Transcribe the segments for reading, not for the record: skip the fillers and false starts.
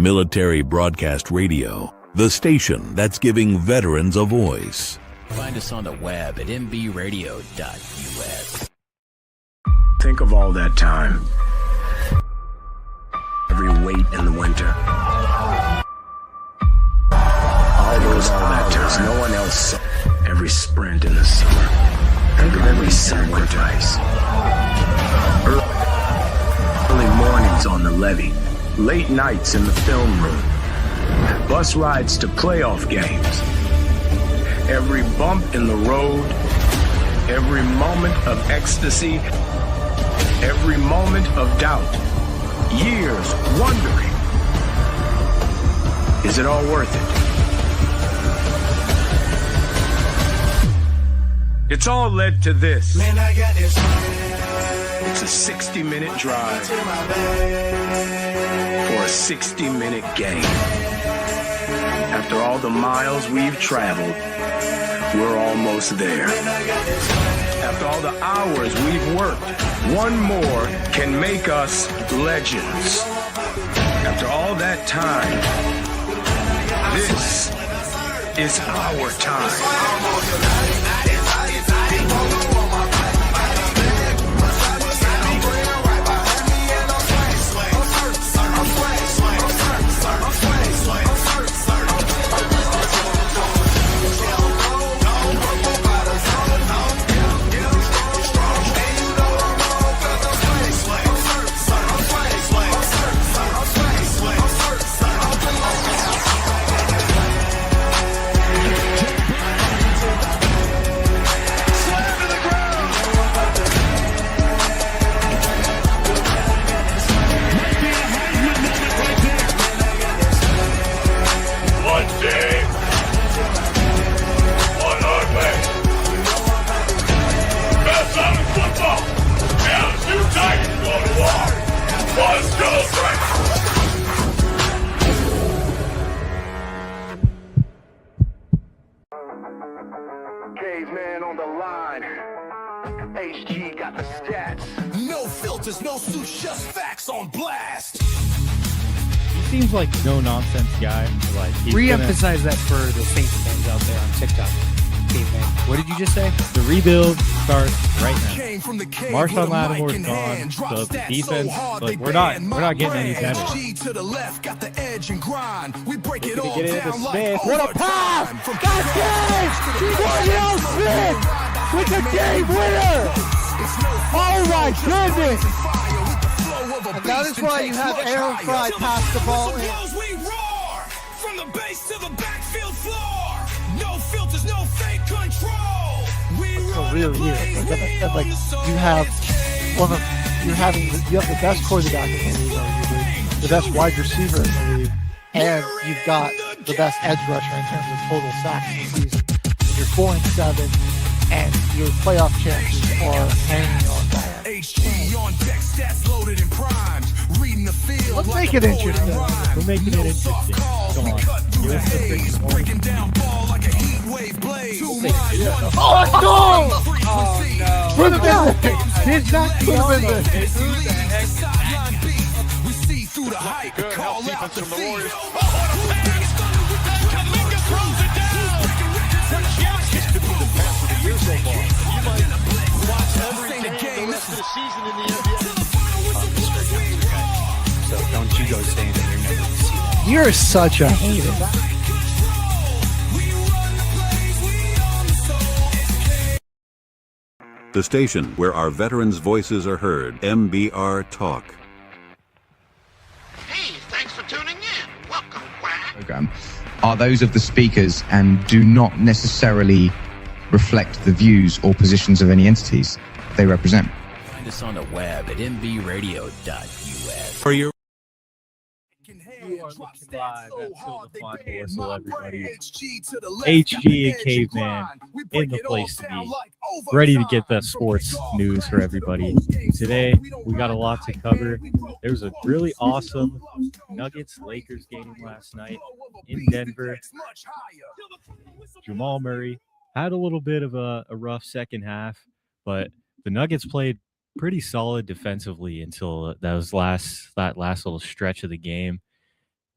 Military Broadcast Radio, the station that's giving veterans a voice. Find us on the web at mbradio.us. Think of all that time. Every wait in the winter. All that time. No one else saw. Every sprint in the summer. Think of every sacrifice. Early mornings on the levee. Late nights in the film room. Bus rides to playoff games. Every bump in the road. Every moment of ecstasy. Every moment of doubt. Years wondering, is it all worth it? It's all led to this. Man, I got this. It's a 60-minute drive for a 60-minute game. After all the miles we've traveled, we're almost there. After all the hours we've worked, one more can make us legends. After all that time, this is our time. Caveman on the line. HG got the stats. No filters, no suits, just facts on blast. He seems like no nonsense guy. Like re-emphasize that for the Saints fans out there on TikTok. Caveman. What did you just say? The rebuild starts right now. Marshawn Lattimore's gone, so the defense, like we're not getting any better. To the left, got the edge and grind. We break it all Get into down Smith. like What a pass! That's it! Daniel Smith with the game winner! Oh my goodness! And that is why you have Aaron Fry pass the ball in. We roar from the base to the backfield floor. No filters, no fake control. So really, like you have you have the best quarterback in the league, arguably, the best wide receiver in the league, and you've got the best edge rusher in terms of total sacks in the season. And you're 4-7, and your playoff chances are hanging on that. HG on deck, stats loaded and primed. Reading the field. Let's make it interesting. We're making it interesting. Come on. Give us the freaking breaking down ball like a heat wave blade. Oh, let's go! Oh, no. Put him in there. Did not put him in there. We see through the hype. Call out the feed. So don't you go saying that you're never see that. You're such a hater. The station where our veterans' voices are heard, MBR Talk. Hey, thanks for tuning in. Welcome, Quack. Program are those of the speakers and do not necessarily reflect the views or positions of any entities they represent. Find us on the web at mbradio.us. For your You are looking live at Till The Final Whistle, everybody. HG and Caveman in the place to be, ready to get the sports news for everybody. Today, we got a lot to cover. There was a really awesome Nuggets-Lakers game last night in Denver. Jamal Murray had a little bit of a rough second half, but the Nuggets played pretty solid defensively until that last little stretch of the game.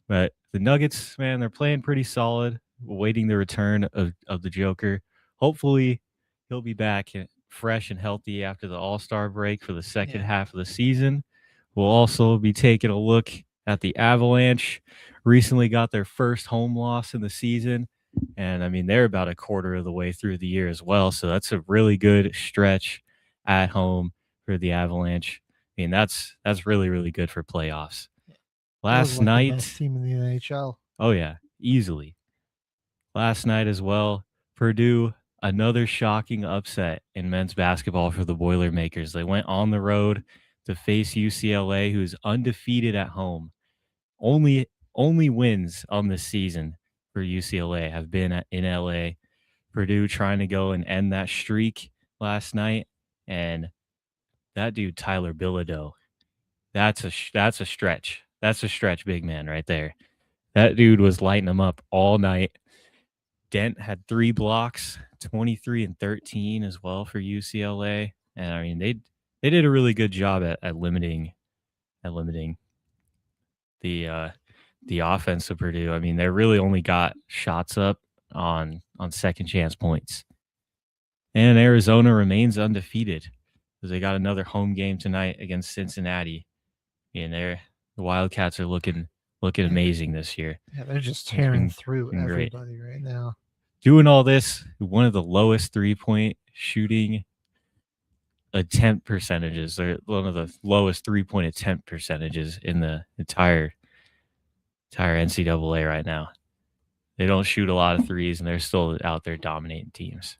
But the Nuggets, man, they're playing pretty solid, awaiting the return of the Joker. Hopefully, he'll be back fresh and healthy after the All-Star break for the second half of the season. We'll also be taking a look at the Avalanche. Recently got their first home loss in the season. And, I mean, they're about a quarter of the way through the year as well. So that's a really good stretch at home for the Avalanche. I mean, that's really, really good for playoffs. Last night, the best team in the NHL. Oh, yeah, easily. Last night as well, Purdue, another shocking upset in men's basketball for the Boilermakers. They went on the road to face UCLA, who's undefeated at home. Only wins on this season for UCLA have been in LA. Purdue trying to go and end that streak last night, and that dude Tyler Bilodeau, that's a stretch. That's a stretch, big man, right there. That dude was lighting them up all night. Dent had 3 blocks, 23 and 13 as well for UCLA, and I mean they did a really good job at limiting the offense of Purdue. I mean, they really only got shots up on second chance points. And Arizona remains undefeated because they got another home game tonight against Cincinnati. And the Wildcats are looking amazing this year. Yeah, they're just tearing through everybody right now. Doing all this, one of the lowest 3-point shooting attempt percentages. They're one of the lowest 3-point attempt percentages in the entire NCAA right now. They don't shoot a lot of threes, and they're still out there dominating teams.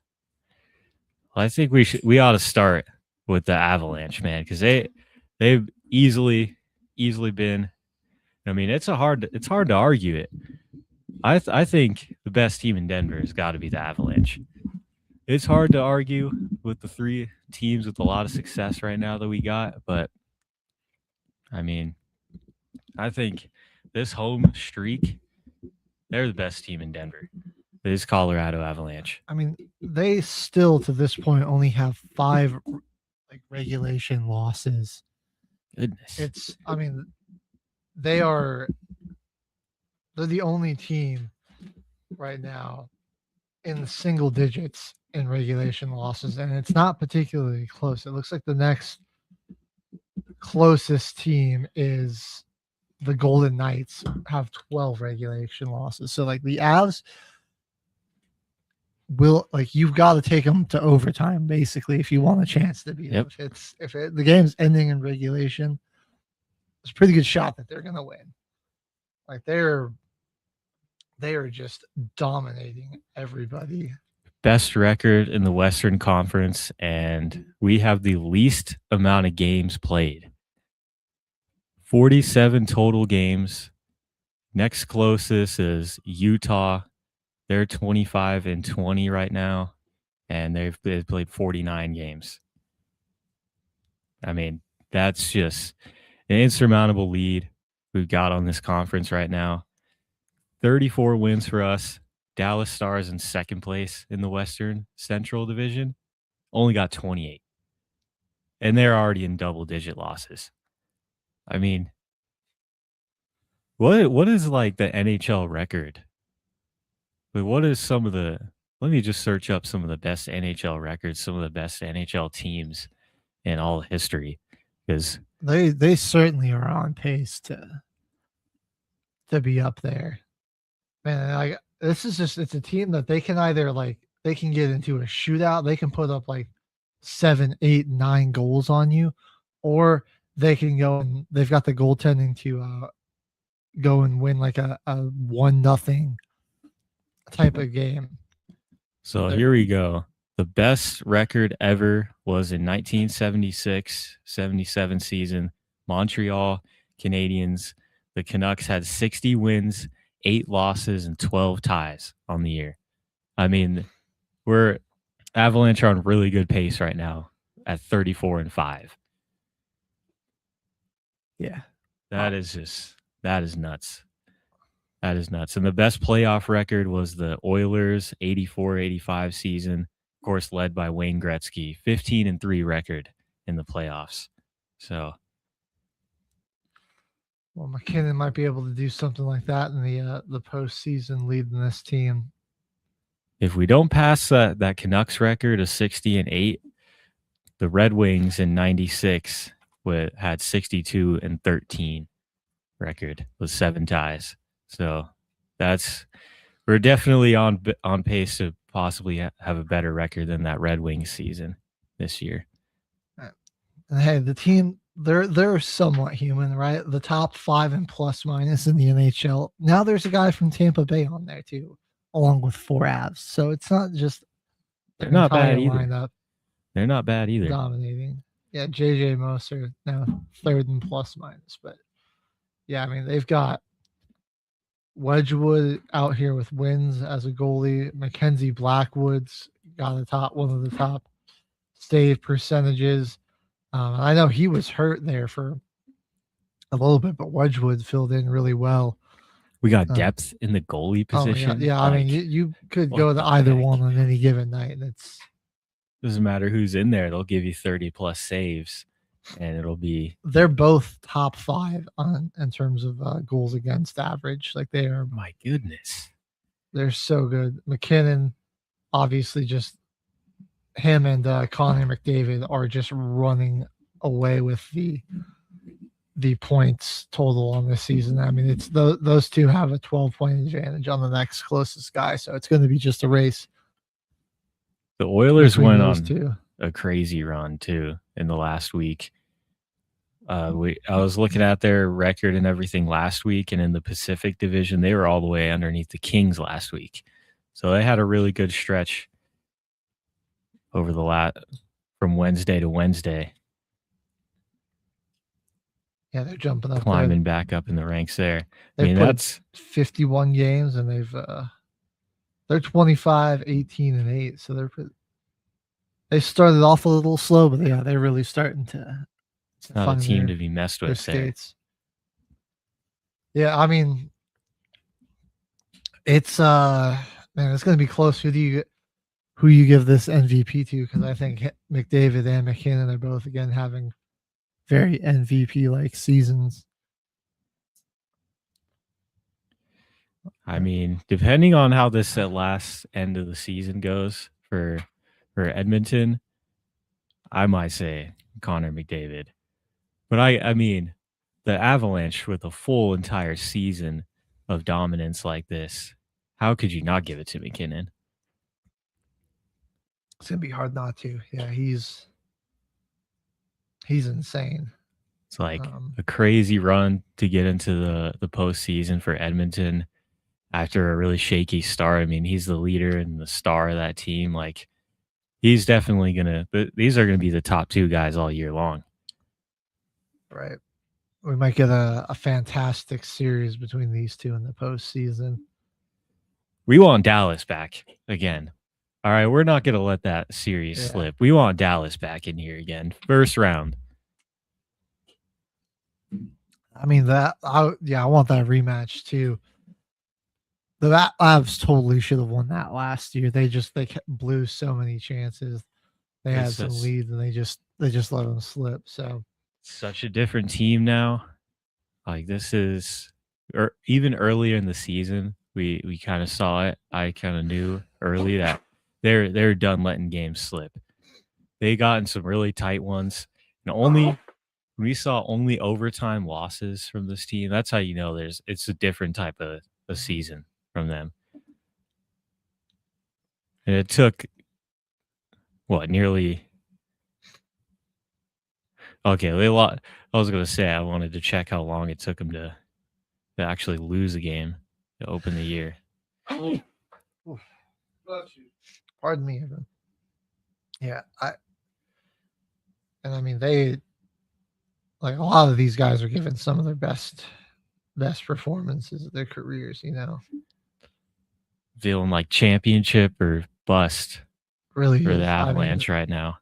Well, I think we ought to start with the Avalanche, man, because they've easily been. I mean, it's hard to argue it. I think the best team in Denver has got to be the Avalanche. It's hard to argue with the 3 teams with a lot of success right now that we got, but I mean, I think this home streak, they're the best team in Denver. It is Colorado Avalanche. I mean, they still to this point only have 5 regulation losses. Goodness. They're the only team right now in the single digits in regulation losses, and it's not particularly close. It looks like the next closest team is the Golden Knights, have 12 regulation losses. So the Avs will you've got to take them to overtime basically if you want a chance to beat them. If the game's ending in regulation, it's a pretty good shot that they're going to win. They are just dominating everybody. Best record in the Western Conference, and we have the least amount of games played. 47 total games. Next closest is Utah. They're 25 and 20 right now, and they've played 49 games. I mean, that's just an insurmountable lead we've got on this conference right now. 34 wins for us. Dallas Stars in second place in the Western Central Division. Only got 28. And they're already in double-digit losses. I mean, what is the NHL record? What is some of the... Let me just search up some of the best NHL records, some of the best NHL teams in all history. Because they certainly are on pace to be up there. Man, this is it's a team that they can either they can get into a shootout, they can put up 7, 8, 9 goals on you, or they can go and they've got the goaltending to go and win a 1-0 type of game. So here we go. The best record ever was in 1976-77 season. Montreal Canadiens. The Canucks had 60 wins, 8 losses, and 12 ties on the year. I mean, we're Avalanche are on really good pace right now at 34 and 5. Yeah. That is nuts. That is nuts. And the best playoff record was the Oilers 84-85 season, of course, led by Wayne Gretzky, 15 and 3 record in the playoffs. So Well, McKinnon might be able to do something like that in the postseason, leading this team. If we don't pass that Canucks record of 60-8, the Red Wings in 96 had 62-13 record with 7 ties. So we're definitely on pace to possibly have a better record than that Red Wings season this year. And hey, the team, they're somewhat human, right? The top 5 in plus minus in the NHL. Now there's a guy from Tampa Bay on there too, along with 4 Avs. So it's not just they're not bad either. Lineup they're not bad either. Dominating. Yeah, JJ Moser now 3rd in plus minus. But yeah, I mean, they've got Wedgwood out here with wins as a goalie. Mackenzie Blackwood's got one of the top save percentages. I know he was hurt there for a little bit, but Wedgwood filled in really well. We got depth in the goalie position. Yeah, I mean, you could go to either one on any given night, and it's doesn't matter who's in there. They'll give you 30 plus saves, and it'll be. They're both top 5 in terms of goals against average. Like they are. My goodness, they're so good. McKinnon, obviously, just him and Connor McDavid are just running away with the points total on this season. I mean, it's those two have a 12-point advantage on the next closest guy, so it's going to be just a race. The Oilers went on a crazy run too in the last week. I was looking at their record and everything last week, and in the Pacific Division, they were all the way underneath the Kings last week. So they had a really good stretch over from Wednesday to Wednesday. Yeah, they're jumping up, climbing back up in the ranks there. I mean, that's 51 games, and they're 25, 18, and 8. So they started off a little slow, but yeah, they're really starting to not a team to be messed with there. Yeah, I mean, it's man, it's going to be close. Who you give this MVP to? Because I think McDavid and McKinnon are both again having very MVP-like seasons. I mean, depending on how this last end of the season goes for Edmonton, I might say Connor McDavid. But I mean, the Avalanche with a full entire season of dominance like this, how could you not give it to McKinnon? It's gonna be hard not to. Yeah, he's insane. It's like a crazy run to get into the postseason for Edmonton after a really shaky start. I mean, he's the leader and the star of that team. Like, he's definitely these are gonna be the top 2 guys all year long. Right. We might get a fantastic series between these two in the postseason. We want Dallas back again. All right, we're not going to let that series slip. We want Dallas back in here again. First round. I mean, I want that rematch too. The Avs totally should have won that last year. They blew so many chances. They had some leads, and they just let them slip. So such a different team now. Like, this is, or even earlier in the season, we kind of saw it. I kind of knew early that they're done letting games slip. They got in some really tight ones, and we saw only overtime losses from this team. That's how you know it's a different type of a season from them. And it took nearly. Okay, I was gonna say I wanted to check how long it took them to actually lose a game to open the year. Pardon me, Evan. Yeah, I mean, they, like, a lot of these guys are given some of their best performances of their careers, Feeling like championship or bust really for the Avalanche right now.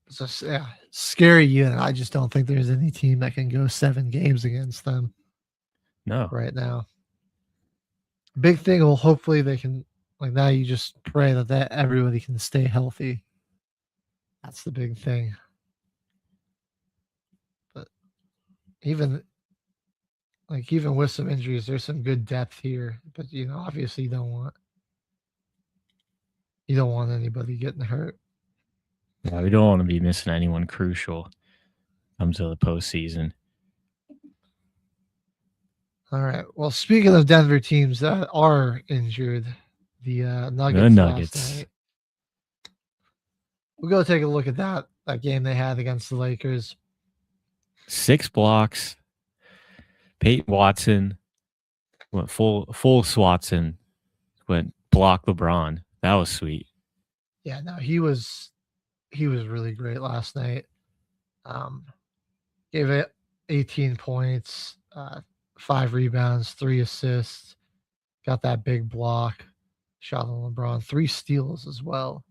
It's scary unit. I just don't think there's any team that can go 7 games against them. No. Right now. Big thing, well, hopefully they can, like, now you just pray that everybody can stay healthy. That's the big thing. But even with some injuries, there's some good depth here. But obviously you don't want anybody getting hurt. Yeah, we don't want to be missing anyone crucial comes to the postseason. All right. Well, speaking of Denver teams that are injured, the Nuggets. The Nuggets. Last night. We'll go take a look at that game they had against the Lakers. 6 blocks. Peyton Watson went full Swatson, went block LeBron. That was sweet. Yeah, no, he was really great last night. Gave it 18 points, 5 rebounds, 3 assists. Got that big block. Shot on LeBron, 3 steals as well.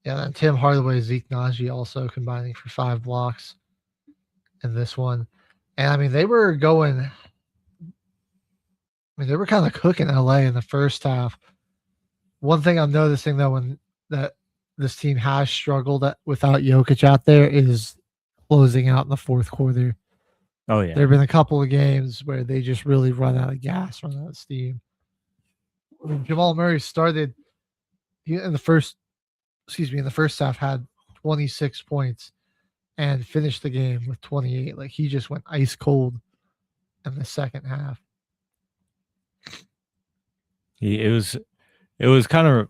Then Tim Hardaway, Zeke Naji also combining for 5 blocks in this one. And they were kind of cooking LA in the first half. One thing I'm noticing though, that this team has struggled without Jokic out there is closing out in the fourth quarter. Oh yeah. There have been a couple of games where they just really run out of gas, run out of steam. When Jamal Murray started in the first half, had 26 points and finished the game with 28. Like, he just went ice cold in the second half. It was kind of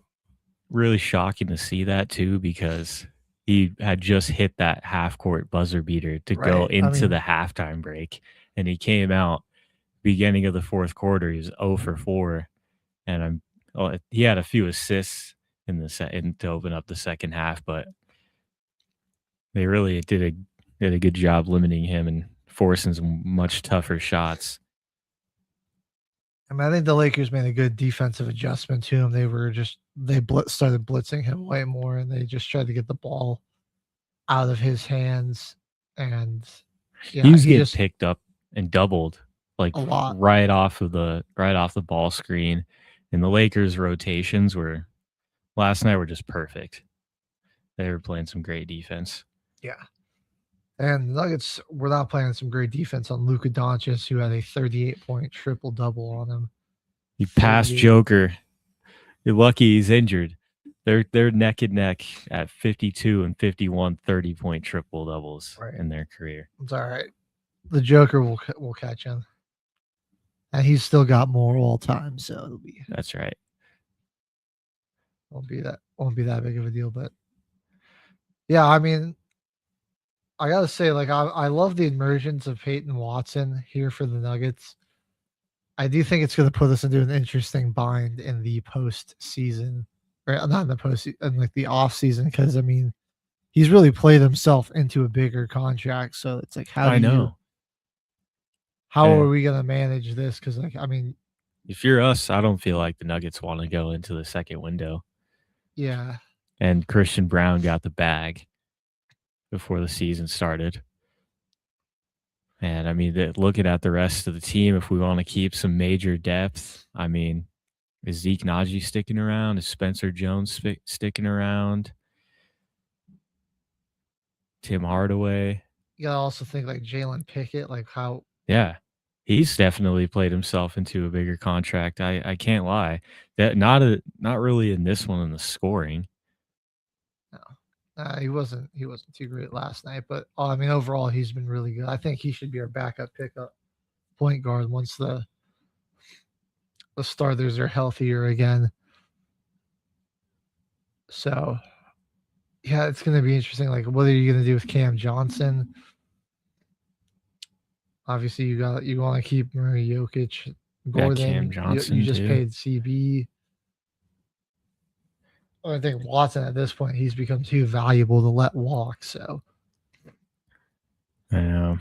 really shocking to see that too, because he had just hit that half court buzzer beater to go into the halftime break, and he came out beginning of the fourth quarter. He was 0 for 4, and he had a few assists to open up the second half, but they really did a good job limiting him and forcing some much tougher shots. I think the Lakers made a good defensive adjustment to him. They started blitzing him way more, and they just tried to get the ball out of his hands. And he was getting picked up and doubled like right off the ball screen. And the Lakers' rotations last night were just perfect. They were playing some great defense. Yeah. And the Nuggets were not playing some great defense on Luka Doncic, who had a 38-point triple-double on him. He passed Joker. You're lucky he's injured. They're neck and neck at 52 and 51 30-point triple-doubles in their career. It's all right. The Joker will catch him. And he's still got more all time, so it'll be. That's right. Won't be that big of a deal, but yeah, I gotta say, I love the emergence of Peyton Watson here for the Nuggets. I do think it's going to put us into an interesting bind in the postseason, or not in the postseason, in the off season, because he's really played himself into a bigger contract. So it's how are we going to manage this? Because if you're us, I don't feel like the Nuggets want to go into the second window. Yeah. And Christian Brown got the bag before the season started. And looking at the rest of the team, if we want to keep some major depth, is Zeke Naji sticking around? Is Spencer Jones sticking around? Tim Hardaway? You gotta also think Jalen Pickett, how. Yeah, he's definitely played himself into a bigger contract. I can't lie. That not really in this one in the scoring. He wasn't too great last night, but overall he's been really good. I think he should be our backup pickup point guard once the starters are healthier again. So yeah, it's going to be interesting. What are you going to do with Cam Johnson? Obviously, you want to keep Murray, Jokic, Gordon. Cam Johnson, you just paid CB. I think Watson at this point, he's become too valuable to let walk. So, I know.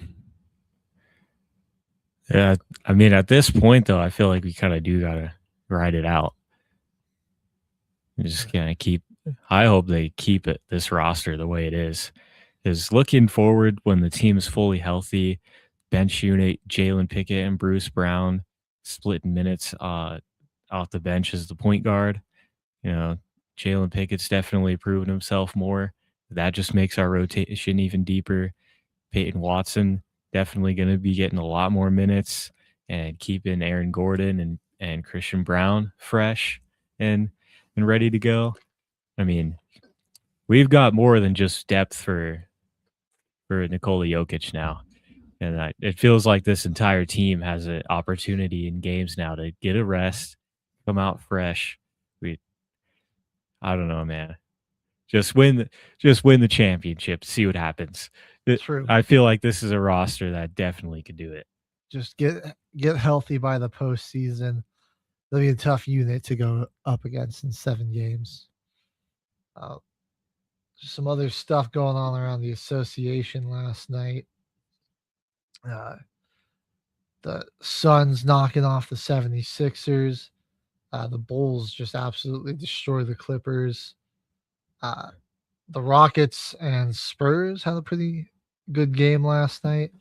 Yeah, at this point though, I feel like we kind of do gotta ride it out. We're just gonna keep. I hope they keep this roster the way it is. Is looking forward when the team is fully healthy. Bench unit, Jalen Pickett and Bruce Brown splitting minutes off the bench as the point guard. Jalen Pickett's definitely proven himself more. That just makes our rotation even deeper. Peyton Watson definitely going to be getting a lot more minutes and keeping Aaron Gordon and Christian Brown fresh and ready to go. I mean, we've got more than just depth for Nikola Jokic now. And it feels like this entire team has an opportunity in games now to get a rest, come out fresh. I don't know, man. Just win the championship. See what happens. True. I feel like this is a roster that definitely could do it. Just get healthy by the postseason. It'll be a tough unit to go up against in 7 games. Some other stuff going on around the association last night. The Suns knocking off the 76ers. The Bulls just absolutely destroy the Clippers. The Rockets and Spurs had a pretty good game last night.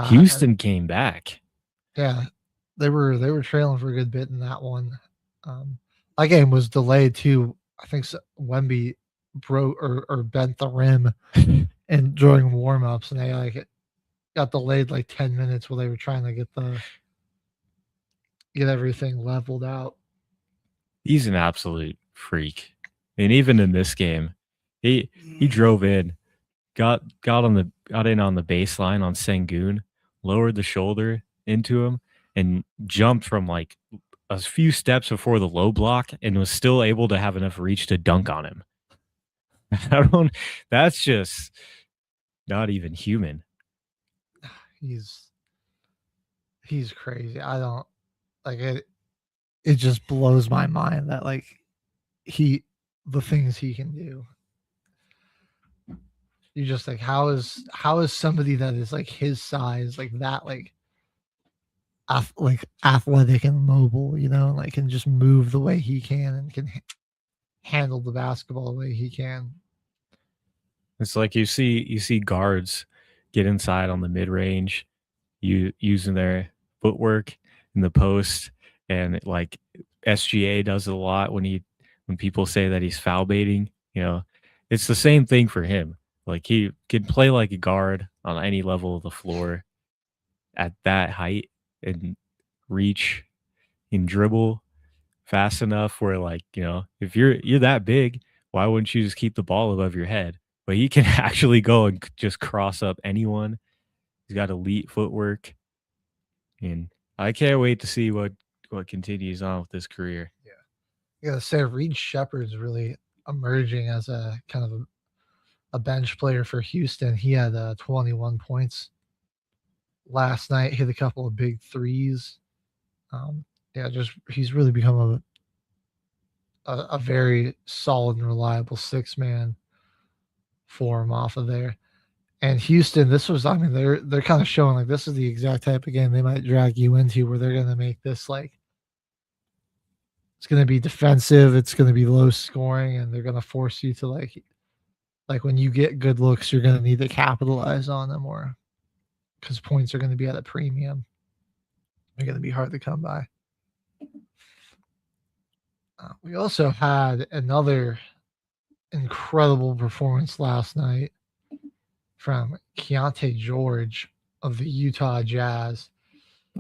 Houston came back. Yeah, they were trailing for a good bit in that one. That game was delayed too. I think Wemby broke or bent the rim and during warm-ups, and they got delayed 10 minutes while they were trying to get everything leveled out. He's an absolute freak. And even in this game, he drove in, got in on the baseline on Sengun, lowered the shoulder into him, and jumped from a few steps before the low block and was still able to have enough reach to dunk on him. That's just not even human. He's crazy. I don't it. It just blows my mind that the things he can do. You just how is somebody that is his size that athletic and mobile, can just move the way he can and can handle the basketball the way he can. It's you see guards get inside on the mid-range, using their footwork in the post, and SGA does it a lot when people say that he's foul baiting. It's the same thing for him. He can play like a guard on any level of the floor at that height and reach and dribble fast enough where if you're that big, why wouldn't you just keep the ball above your head? But he can actually go and just cross up anyone. He's got elite footwork, and I can't wait to see what continues on with his career. Yeah, I gotta say, Reed Shepherd's really emerging as a kind of a bench player for Houston. He had 21 points last night. Hit a couple of big threes. He's really become a very solid and reliable 6-man for him off of there. And Houston, they're kind of showing this is the exact type of game they might drag you into, where they're going to make this it's going to be defensive, it's going to be low scoring, and they're going to force you to when you get good looks, you're going to need to capitalize on them, or because points are going to be at a premium. They're going to be hard to come by. We also had another incredible performance last night from Keontae George of the Utah Jazz.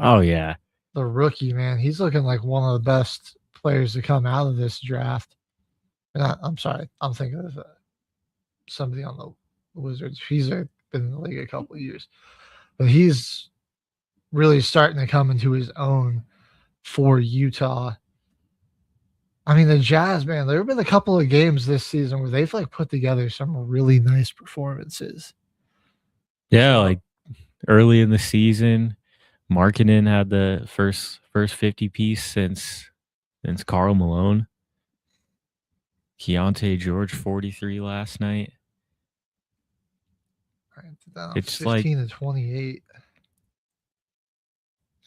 Oh, yeah. The rookie, man. He's looking like one of the best players to come out of this draft. I'm sorry. I'm thinking of somebody on the Wizards. He's been in the league a couple of years. But he's really starting to come into his own for Utah. The Jazz, man, there have been a couple of games this season where they've put together some really nice performances. Yeah, early in the season, Markkanen had the first 50 piece since Karl Malone. Keontae George 43 last night. It's 15 to 28.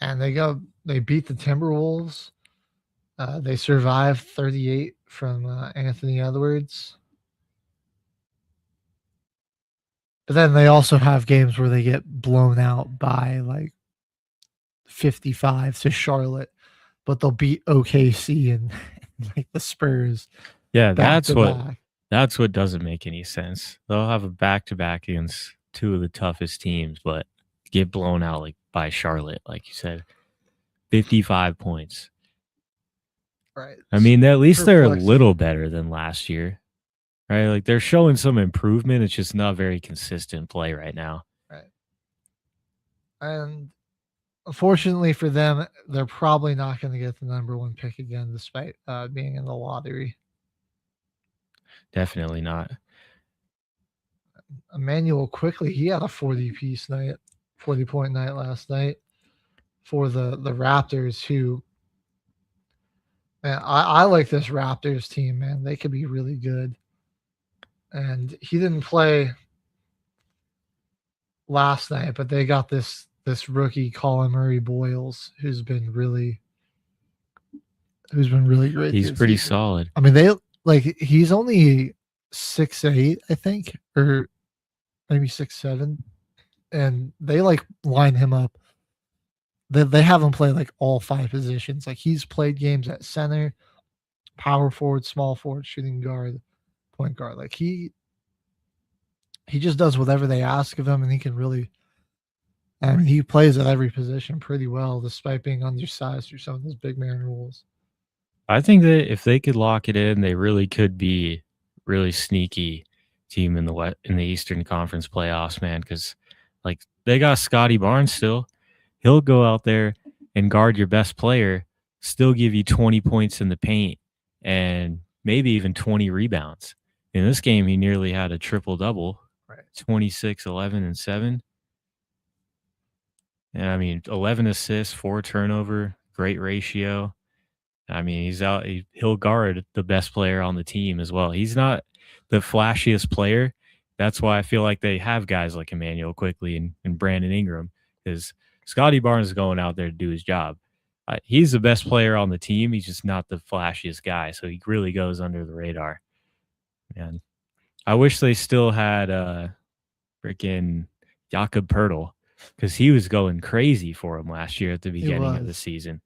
And they beat the Timberwolves. They survived 38 from Anthony Edwards. But then they also have games where they get blown out by 55 to Charlotte, but they'll beat OKC and the Spurs. Yeah, that's what doesn't make any sense. They'll have a back-to-back against two of the toughest teams, but get blown out like by Charlotte, like you said. 55 points. Right. I mean, at least they're a Perplexing. little better than last year, right? Like they're showing some improvement. It's just not very consistent play right now. Right. And unfortunately for them, they're probably not going to get the number 1 pick again, despite being in the lottery. Definitely not. Emmanuel Quickly, he had a 40-point night last night for the Raptors, who, man, I like this Raptors team, man. They could be really good. And he didn't play last night, but they got this rookie Colin Murray Boyles, who's been really great. He's pretty solid. I mean, he's only 6'8", I think, or maybe 6'7", and they line him up. They have him play all 5 positions. Like he's played games at center, power forward, small forward, shooting guard, point guard. Like he just does whatever they ask of him, and he can really. I mean, he plays at every position pretty well, despite being undersized through some of those big man rules. I think that if they could lock it in, they really could be really sneaky team in the Eastern Conference playoffs, man. Because they got Scotty Barnes still. He'll go out there and guard your best player, still give you 20 points in the paint, and maybe even 20 rebounds. In this game, he nearly had a triple-double, right? 26, 11, and 7. And, I mean, 11 assists, 4 turnover, great ratio. I mean, he's out. He'll guard the best player on the team as well. He's not the flashiest player. That's why I feel like they have guys like Emmanuel Quickly and Brandon Ingram, because Scotty Barnes is going out there to do his job. He's the best player on the team. He's just not the flashiest guy, so he really goes under the radar. And I wish they still had freaking Joker Purdue, because he was going crazy for him last year at the beginning of the season.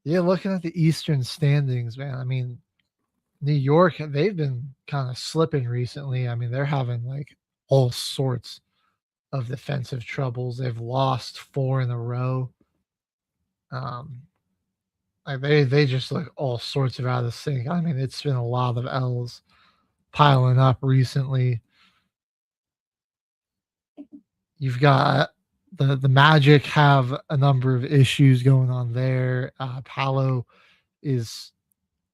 Yeah, looking at the Eastern standings, man, I mean, New York, they've been kind of slipping recently. I mean, they're having all sorts of defensive troubles. They've lost 4 in a row. They just look all sorts of out of sync. I mean, it's been a lot of L's piling up recently. You've got the Magic have a number of issues going on there. Paolo is.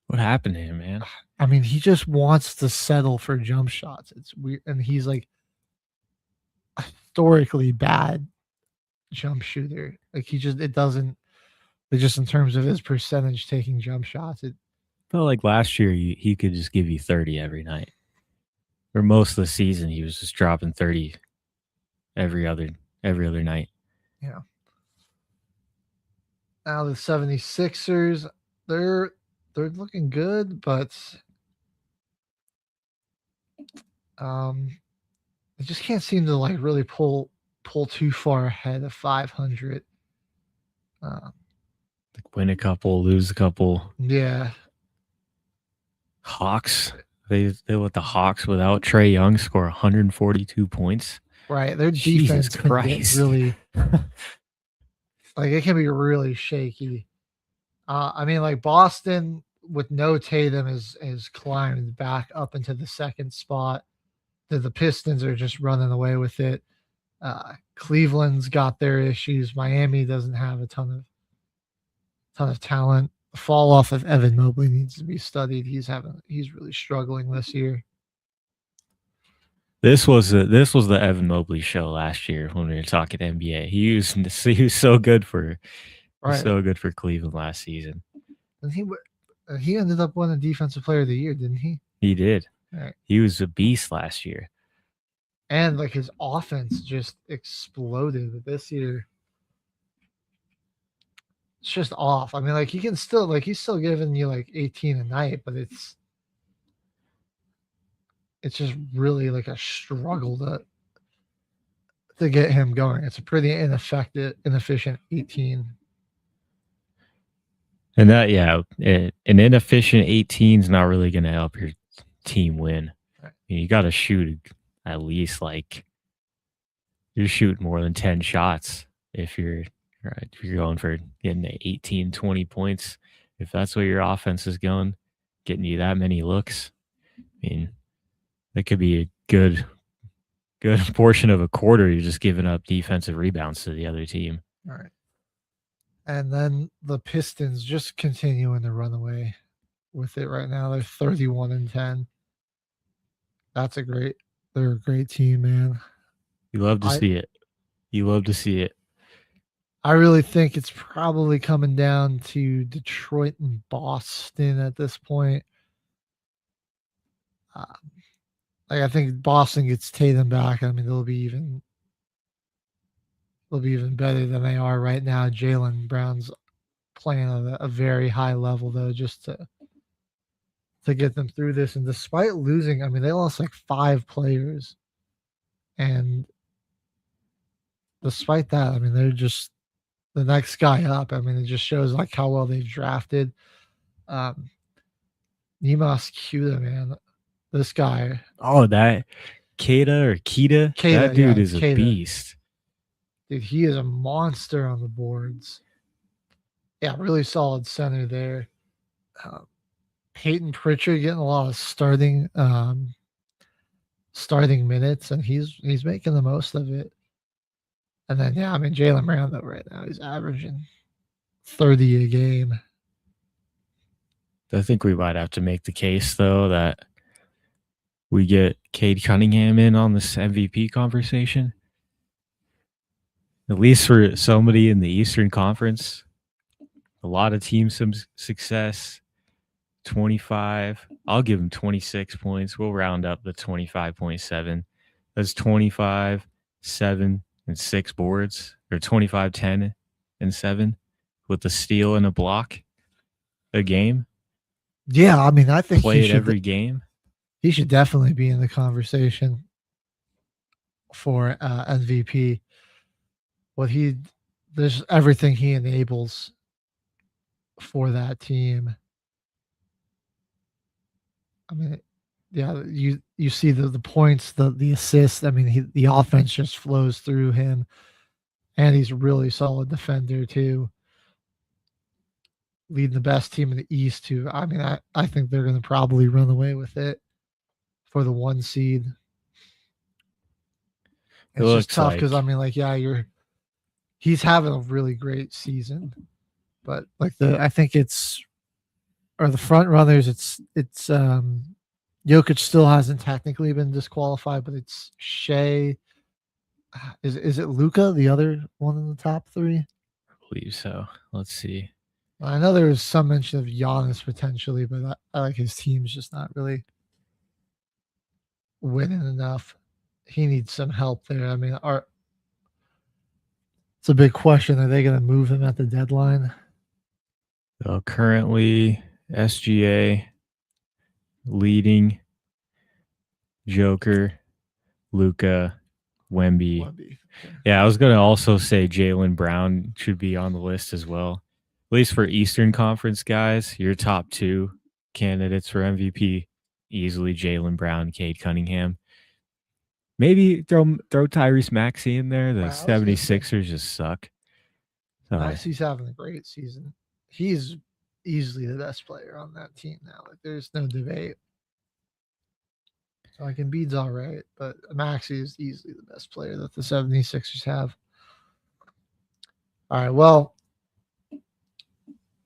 What happened to him, man? I mean, he just wants to settle for jump shots. It's weird, and he's historically bad jump shooter. Just in terms of his percentage taking jump shots, it felt like last year he could just give you 30 every night. For most of the season, he was just dropping 30 every other night. Yeah. Now the 76ers, they're looking good, but they just can't seem to really pull too far ahead of 500. Win a couple, lose a couple. Yeah. Hawks, they let the Hawks without Trae Young score 142 points. Right, their defense can get really it can be really shaky. I mean, Boston with no Tatum has climbed back up into the second spot. The Pistons are just running away with it. Cleveland's got their issues. Miami doesn't have a ton of talent. The fall off of Evan Mobley needs to be studied. He's really struggling this year. This was the Evan Mobley show last year when we were talking NBA. He was so good for Cleveland last season. And he ended up winning Defensive Player of the Year, didn't he? He did. Right. He was a beast last year. And his offense just exploded. But this year, it's just off. I mean, he can still he's still giving you 18 a night, but it's just really a struggle to get him going. It's a pretty inefficient 18. And an inefficient 18 is not really going to help your team win. Right. You got to shoot at least you're shooting more than 10 shots if you're going for getting 18, 20 points. If that's where your offense is going, getting you that many looks, I mean, that could be a good portion of a quarter. You're just giving up defensive rebounds to the other team. All right. And then the Pistons just continuing to run away with it right now. They're 31-10. They're a great team, man. You love to see it. You love to see it. I really think it's probably coming down to Detroit and Boston at this point. I think Boston gets Tatum back. I mean, they'll be even better than they are right now. Jaylen Brown's playing at a very high level, though, just to get them through this. And despite losing, I mean, they lost like 5 players. And despite that, I mean, they're just the next guy up. I mean, it just shows like how well they've drafted. Nemas Kuda, man. This guy. Oh, that Keita, that dude is a beast. Dude, he is a monster on the boards. Yeah, really solid center there. Peyton Pritchard getting a lot of starting minutes, and he's making the most of it. And then, yeah, I mean, Jaylen Brown, though, right now, he's averaging 30 a game. I think we might have to make the case, though, that we get Cade Cunningham in on this MVP conversation. At least for somebody in the Eastern Conference. A lot of teams some success. 25. I'll give him 26 points. We'll round up the 25.7. That's 25, 7, and 6 boards. Or 25, 10, and 7 with a steal and a block a game. Yeah, I mean, I think play it every game. He should definitely be in the conversation for MVP. There's everything he enables for that team. I mean, yeah, you see the points, the assists. I mean, the offense just flows through him, and he's a really solid defender too. Leading the best team in the East too. I mean, I think they're going to probably run away with it for the 1 seed. It's just tough because I mean, like, yeah, he's having a really great season, but like I think the front runners. It's Jokic still hasn't technically been disqualified, but it's Shea. Is it Luka, the other one in the top 3? I believe so. Let's see. I know there was some mention of Giannis potentially, but I like his team's just not really winning enough. He needs some help there. I mean, it's a big question. Are they going to move him at the deadline? Currently, SGA leading Joker, Luka, Wemby. Okay. Yeah, I was going to also say Jaylen Brown should be on the list as well. At least for Eastern Conference guys, your top 2 candidates for MVP, easily Jaylen Brown, Cade Cunningham. Maybe throw Tyrese Maxey in there. The 76ers just suck. Maxey's having a great season. He's easily the best player on that team now. Like, there's no debate. So, like, Embiid's all right, but Maxey is easily the best player that the 76ers have. All right, well,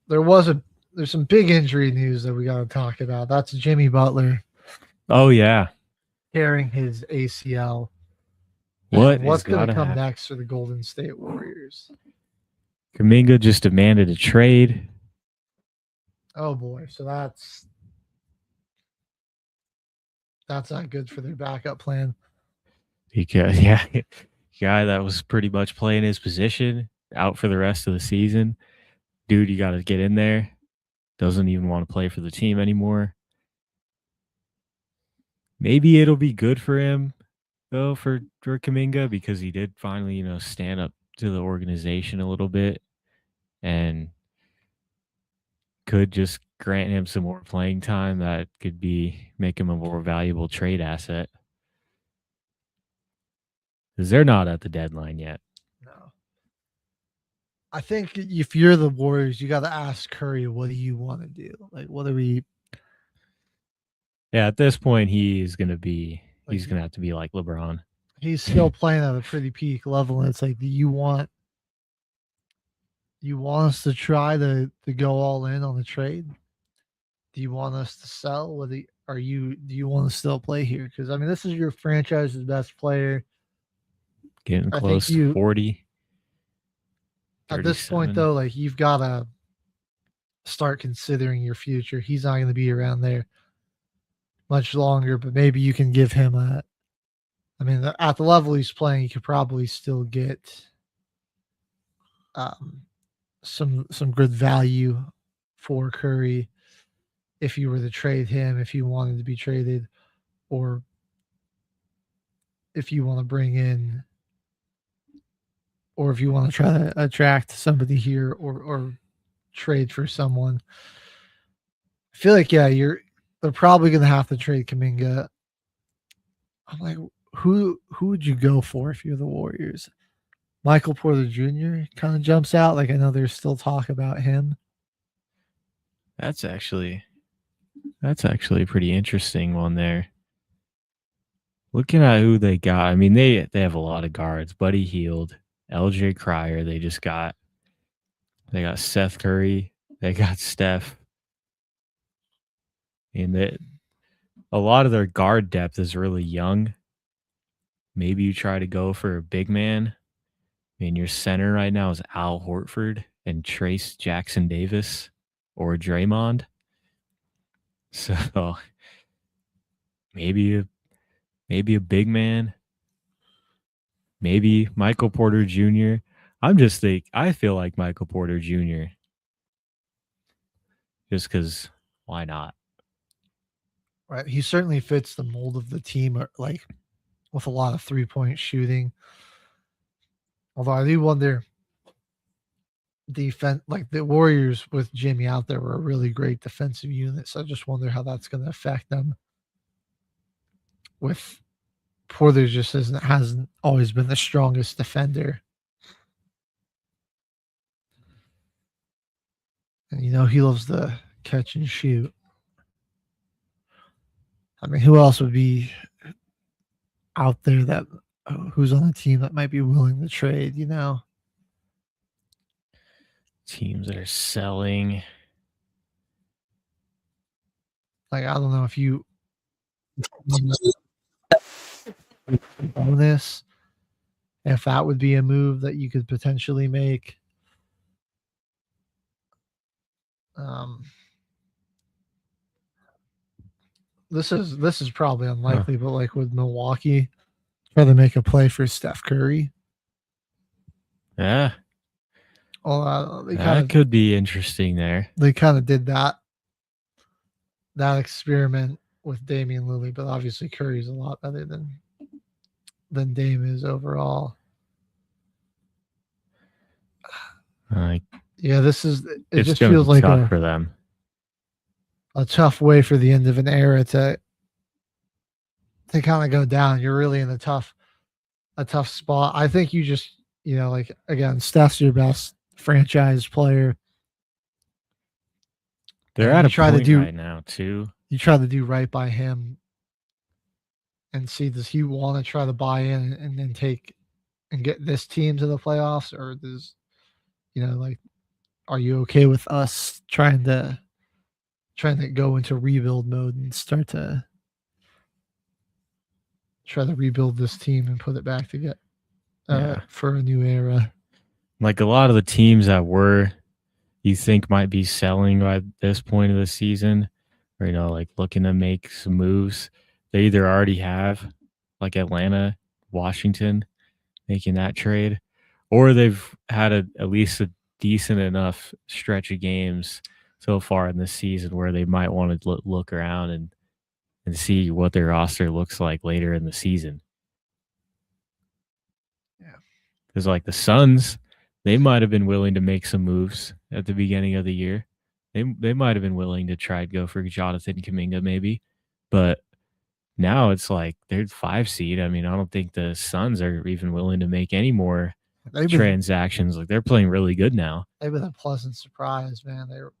there's some big injury news that we got to talk about. That's Jimmy Butler. Oh, yeah. Tearing his ACL. What's going to come next for the Golden State Warriors? Kuminga just demanded a trade. Oh boy, so that's not good for their backup plan. Because guy that was pretty much playing his position out for the rest of the season. Dude, you got to get in there. Doesn't even want to play for the team anymore. Maybe it'll be good for him, though, for Kuminga, because he did finally, stand up to the organization a little bit and could just grant him some more playing time that could make him a more valuable trade asset. because they're not at the deadline yet. No. I think if you're the Warriors, you got to ask Curry, what do you want to do? Like, what are we? Yeah, at this point, he's going to Like, have to be like LeBron. He's still playing at a pretty peak level, and it's like, do you want us to try to go all in on the trade? Do you want us to sell? Do you want to still play here? Because I mean, this is your franchise's best player. Getting close to 40. At this point, though, like, you've got to start considering your future. He's not going to be around there much longer, but maybe you can give him at the level he's playing, you could probably still get some good value for Curry if you were to trade him, if you wanted to be traded, or if you want to bring in, or if you want to try to attract somebody here or trade for someone. I feel like, they're probably going to have to trade Kuminga. I'm like, who would you go for if you're the Warriors? Michael Porter Jr. kind of jumps out. Like, I know there's still talk about him. That's actually a pretty interesting one there. Looking at who they got, I mean, they have a lot of guards. Buddy Hield, LJ Cryer. They got Seth Curry. They got Steph. And a lot of their guard depth is really young. Maybe you try to go for a big man. I mean, your center right now is Al Horford and Trace Jackson Davis or Draymond. So maybe a big man. Maybe Michael Porter Jr. I feel like Michael Porter Jr. Just because why not? Right. He certainly fits the mold of the team, like, with a lot of 3-point shooting. Although I do wonder, defense, like the Warriors with Jimmy out there were a really great defensive unit. So I just wonder how that's going to affect them. With Porter just hasn't always been the strongest defender. And he loves to catch and shoot. I mean, who else would be out there who's on a team that might be willing to trade, Teams that are selling. Like, I don't know if you bonus, if that would be a move that you could potentially make. This is probably unlikely, but like, would Milwaukee try to make a play for Steph Curry? Yeah. Well, that could be interesting there. They kind of did that experiment with Damian Lillard, but obviously Curry's a lot better than Dame is overall. It just feels like tough for them. A tough way for the end of an era to kind of go down. You're really in a tough spot. I think you just, like, again, Steph's your best franchise player. They're at a point right now too. You try to do right by him and see, does he want to try to buy in and then take and get this team to the playoffs, or does, like, are you okay with us trying to go into rebuild mode and start to try to rebuild this team and put it back together for a new era? Like, a lot of the teams that you think might be selling by this point of the season, or, like, looking to make some moves, they either already have, like Atlanta, Washington, making that trade, or they've had at least a decent enough stretch of games so far in this season where they might want to look around and see what their roster looks like later in the season. Yeah. Because, like, the Suns, they might have been willing to make some moves at the beginning of the year. They might have been willing to try to go for Jonathan Kuminga maybe, but now it's like they're 5 seed. I mean, I don't think the Suns are even willing to make any more transactions. Like, they're playing really good now. They've been a pleasant surprise, man. They're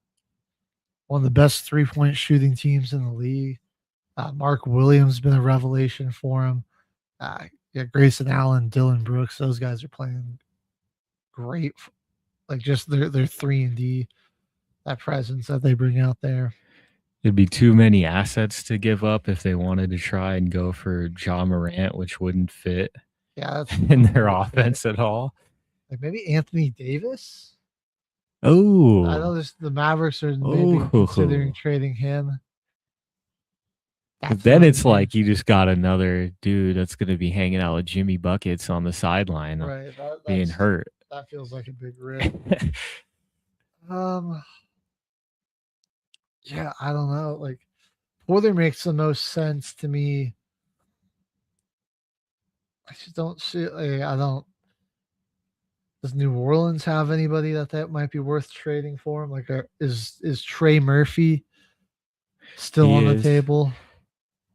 one of the best 3-point shooting teams in the league. Mark Williams has been a revelation for him. Grayson Allen, Dylan Brooks, those guys are playing great. Like, just their 3-and-D, that presence that they bring out there. It'd be too many assets to give up if they wanted to try and go for Ja Morant, which wouldn't fit in their offense at all. Like, maybe Anthony Davis? Oh. I know the Mavericks are maybe considering trading him. But then it's like you just got another dude that's going to be hanging out with Jimmy Buckets on the sideline, right, being hurt. That feels like a big risk. Yeah, I don't know. Like, Porter makes the most sense to me. I just don't see. Does New Orleans have anybody that might be worth trading for him? Like, is Trey Murphy still on the table?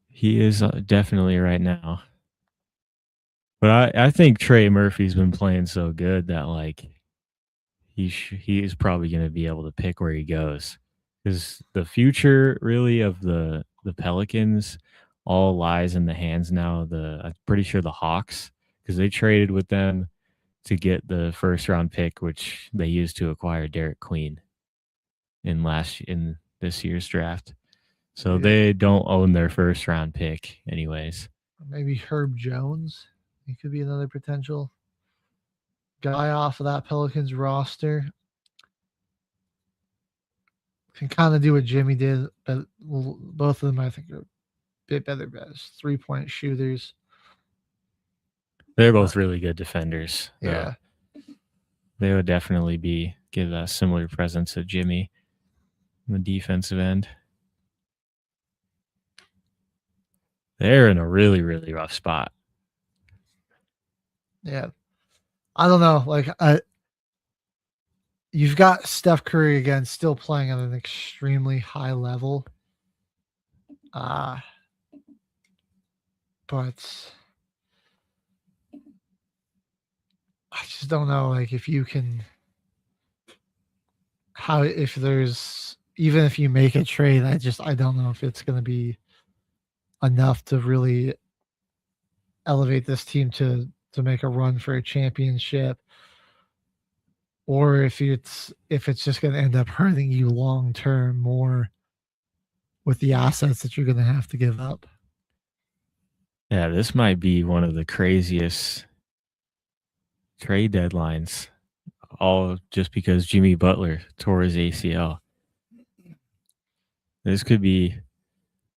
He is definitely right now. But I think Trey Murphy's been playing so good that, like, he is probably going to be able to pick where he goes. Because the future, really, of the Pelicans all lies in the hands now. I'm pretty sure the Hawks, because they traded with them to get the first-round pick, which they used to acquire Derek Queen in this year's draft. So they don't own their first-round pick anyways. Maybe Herb Jones. He could be another potential guy off of that Pelicans roster. Can kind of do what Jimmy did, but both of them, I think, are a bit better as 3-point shooters. They're both really good defenders. Yeah. They would definitely give a similar presence to Jimmy on the defensive end. They're in a really, really rough spot. Yeah. I don't know. Like, you've got Steph Curry again still playing at an extremely high level. But I just don't know, like, if you can, even if you make a trade, I don't know if it's going to be enough to really elevate this team to make a run for a championship, or if it's just going to end up hurting you long term more with the assets that you're going to have to give up. Yeah, this might be one of the craziest trade deadlines, all just because Jimmy Butler tore his ACL. This could be,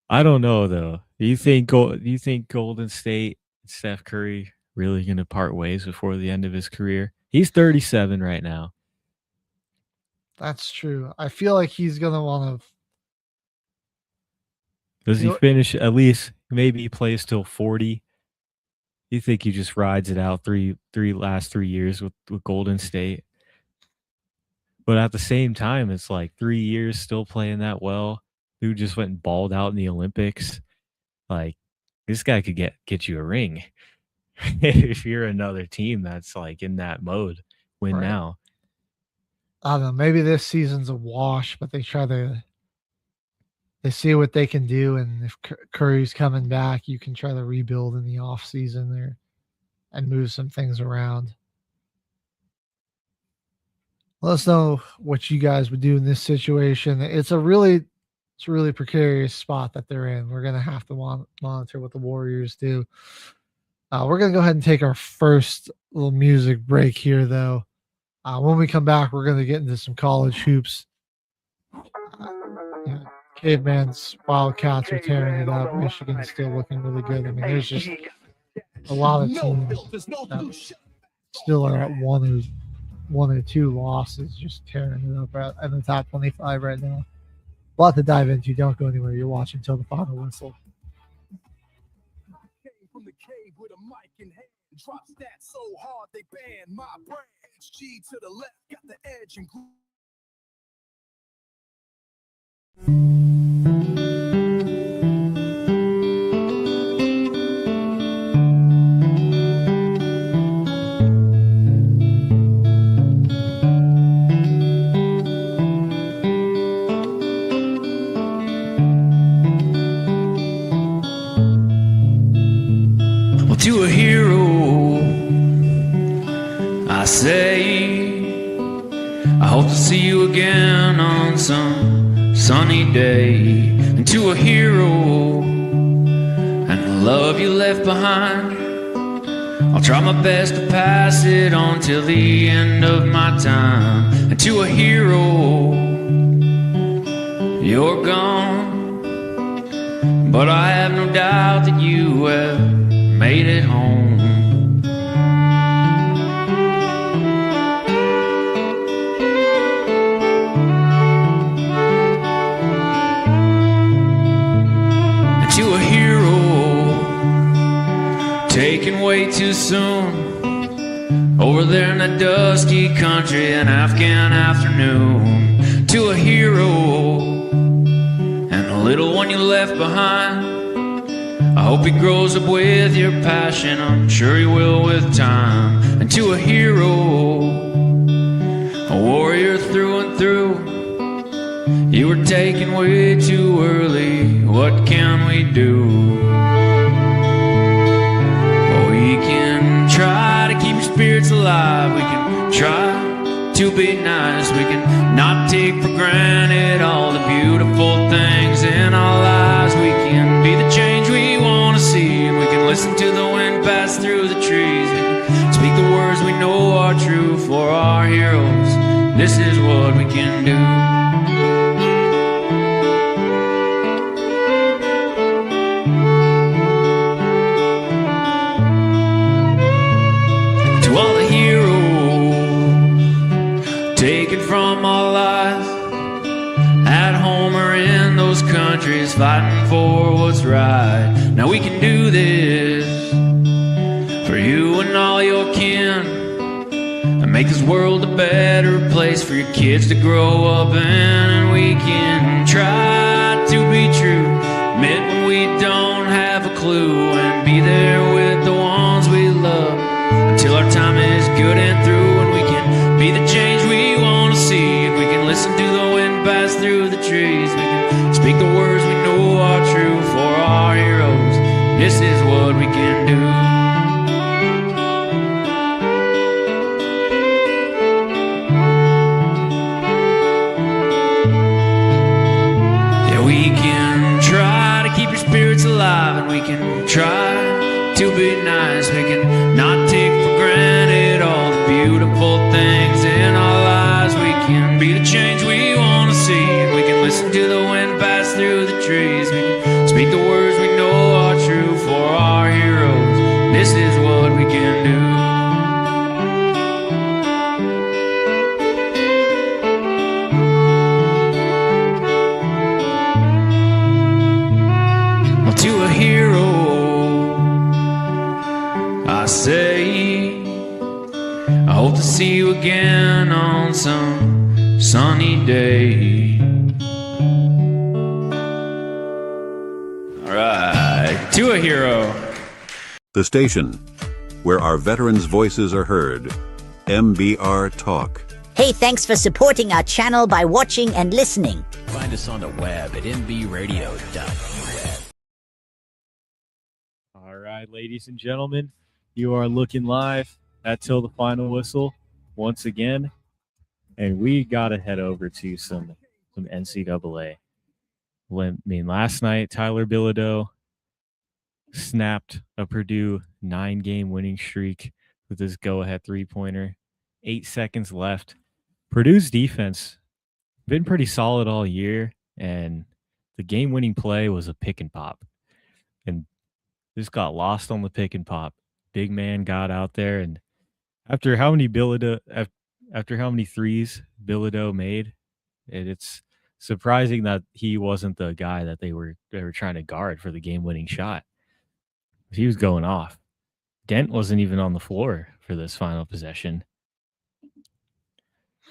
I don't know though. Do you think Golden State, Steph Curry, really going to part ways before the end of his career? He's 37 right now. That's true. I feel like he's going to want to. Does he finish at least? Maybe he plays till 40. You think he just rides it out last 3 years with Golden State? But at the same time, it's like 3 years still playing that well. Dude just went and balled out in the Olympics. Like, this guy could get you a ring if you're another team that's like in that mode. Win now. I don't know. Maybe this season's a wash, but they see what they can do, and if Curry's coming back, you can try to rebuild in the off season there and move some things around. Let us know what you guys would do in this situation. It's a really precarious spot that they're in. We're going to have to monitor what the Warriors do. We're going to go ahead and take our first little music break here, though. When we come back, we're going to get into some college hoops. Caveman's Wildcats are tearing it up. Michigan's still looking really good. I mean, there's just a lot of teams that still are at one or two losses, just tearing it up in the top 25 right now. A lot to dive into. Don't go anywhere. You're watching Till the Final Whistle. From the cave with a mic in hand, drop stats so hard they ban my brand. G to the left, got the edge and I hope to see you again on some sunny day. And to a hero and the love you left behind, I'll try my best to pass it on till the end of my time. And to a hero, you're gone, but I have no doubt that you have made it home. And to a hero taken way too soon, over there in that dusty country, an Afghan afternoon. To a hero and the little one you left behind, I hope he grows up with your passion, I'm sure he will with time. And to a hero, a warrior through and through, you were taken way too early, what can we do? We can try to keep your spirits alive. We can try to be nice. We can not take for granted all the beautiful things in our lives. We can be the change we want to see, and we can listen to the wind pass through the trees. We can speak the words we know are true for our heroes. This is what we can do. All the heroes taken from our lives, at home or in those countries, fighting for what's right. Now we can do this for you and all your kin, and make this world a better place for your kids to grow up in. And we can try to be true, admit when we don't have a clue, and be there with the ones we love until our time is good and through. And we can be the change we want to see, and we can listen to the wind pass through the trees. We can speak the words we know are true for our heroes. This is what we can do. Yeah, we can try to keep your spirits alive, and we can try to be nice. We can not take for granted all the beautiful things in our lives. We can be the change we want to see, and we can listen to the wind pass through the trees. We can speak the words we know are true for our heroes. This is what we can do. Well, to a hero I say, I hope to see you again on some sunny day. All right, to a hero. The station where our veterans' voices are heard. MBR Talk. Hey, thanks for supporting our channel by watching and listening. Find us on the web at mbradio.us. All right, ladies and gentlemen, you are looking live at Till the Final Whistle once again, and we got to head over to some NCAA. I mean, last night, Tyler Bilodeau snapped a Purdue 9-game winning streak with his go-ahead three-pointer. 8 seconds left. Purdue's defense been pretty solid all year, and the game-winning play was a pick and pop. And just got lost on the pick and pop. Big man got out there, and after how many threes Bilodeau made, it's surprising that he wasn't the guy that they were trying to guard for the game-winning shot. He was going off. Dent wasn't even on the floor for this final possession.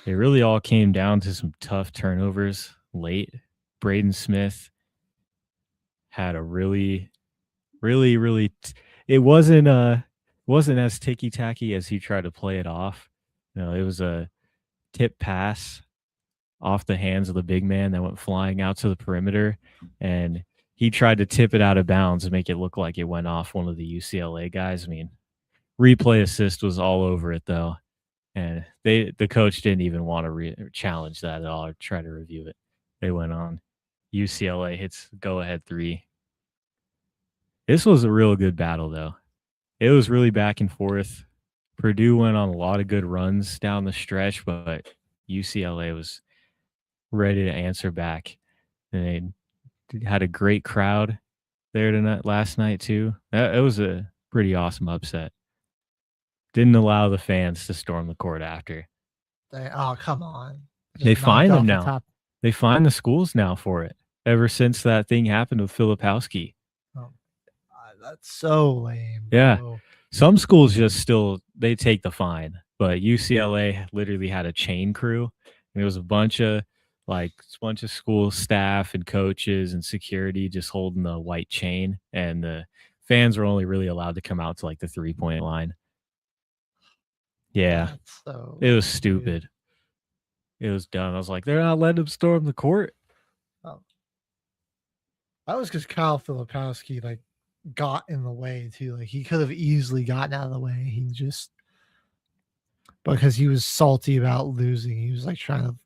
It really all came down to some tough turnovers late. Braden Smith had a really it wasn't as ticky-tacky as he tried to play it off. It was a tip pass off the hands of the big man that went flying out to the perimeter, and he tried to tip it out of bounds and make it look like it went off one of the UCLA guys. I mean, replay assist was all over it, though. And the coach didn't even want to challenge that at all or try to review it. They went on. UCLA hits go-ahead 3. This was a real good battle, though. It was really back and forth. Purdue went on a lot of good runs down the stretch, but UCLA was ready to answer back. And they had a great crowd there last night, too. It was a pretty awesome upset. Didn't allow the fans to storm the court after. Oh, come on. They fine them now. They fine the schools now for it ever since that thing happened with Filipowski. Oh, that's so lame. Yeah. Bro. Some schools just they take the fine, but UCLA literally had a chain crew. And it was a bunch of school staff and coaches and security just holding the white chain. And the fans were only really allowed to come out to like the 3-point line. Yeah. It was stupid. It was dumb. I was like, they're not letting them storm the court. Oh. That was because Kyle Filipowski got in the way too. Like he could have easily gotten out of the way. He just because he was salty about losing. He was trying to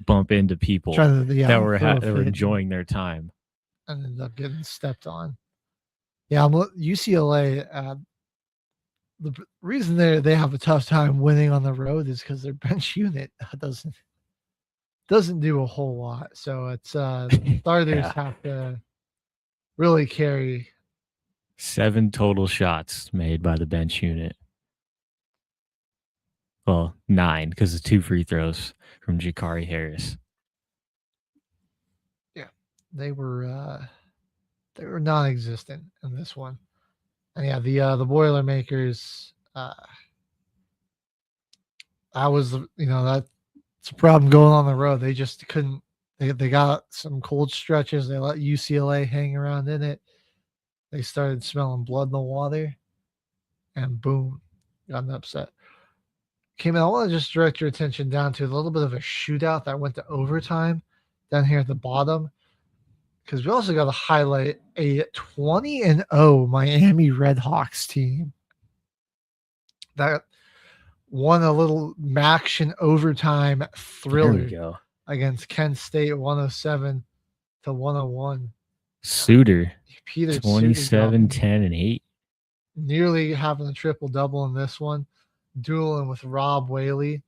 bump into people that were enjoying their time and ended up getting stepped on. Yeah, UCLA. The reason they have a tough time winning on the road is because their bench unit doesn't do a whole lot. So it's starters have to really carry. 7 total shots made by the bench unit. Well, 9 because of 2 free throws from Jakari Harris. Yeah, they were non-existent in this one. And yeah, the Boilermakers. That was that's a problem going on the road. They just couldn't. They got some cold stretches. They let UCLA hang around in it. They started smelling blood in the water, and boom, got an upset. Came in. I want to just direct your attention down to a little bit of a shootout that went to overtime down here at the bottom. Because we also got to highlight a 20-0 Miami Redhawks team that won a little action overtime thriller against Kent State 107-101. Suter, Peter 27, 10, and 8. Nearly having a triple-double in this one. Dueling with Rob Whaley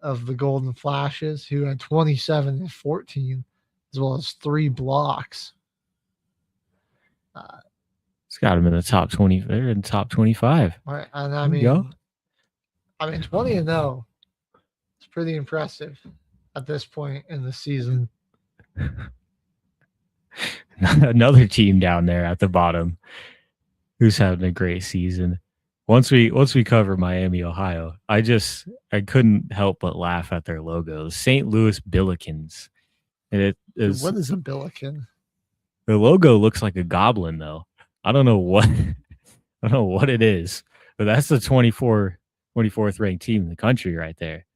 of the Golden Flashes, who had 27 and 14. As well as 3 blocks. It's got him in the top 20. They're in the top 25. Right, and I mean 20-0. It's pretty impressive at this point in the season. Another team down there at the bottom who's having a great season. Once we cover Miami, Ohio, I couldn't help but laugh at their logo, the St. Louis Billikens. And it is, what is a Billiken? The logo looks like a goblin, though. I don't know what it is, but that's the 24th ranked team in the country right there.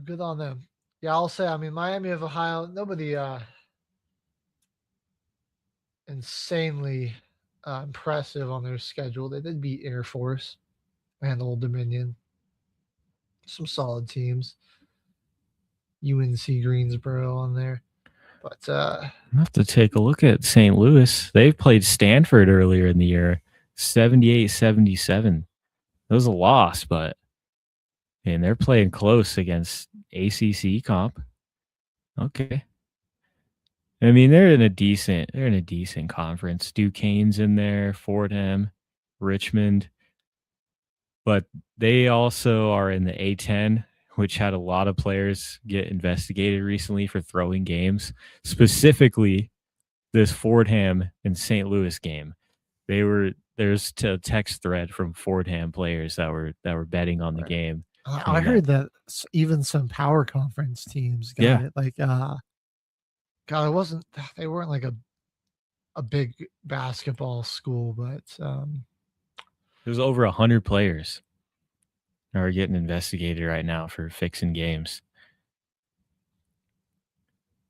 Good on them. Yeah, I'll say. I mean, Miami of Ohio. Nobody insanely impressive on their schedule. They did beat Air Force and Old Dominion. Some solid teams. UNC Greensboro on there. But I have to take a look at St. Louis. They played Stanford earlier in the year, 78-77. That was a loss, but they're playing close against ACC comp. Okay. I mean, they're in a decent conference. Duquesne's in there, Fordham, Richmond. But they also are in the A10, which had a lot of players get investigated recently for throwing games, specifically this Fordham and St. Louis game. There's a text thread from Fordham players that were betting on the game. I heard that even some power conference teams got it. They weren't like a big basketball school, but there's over 100 players are getting investigated right now for fixing games.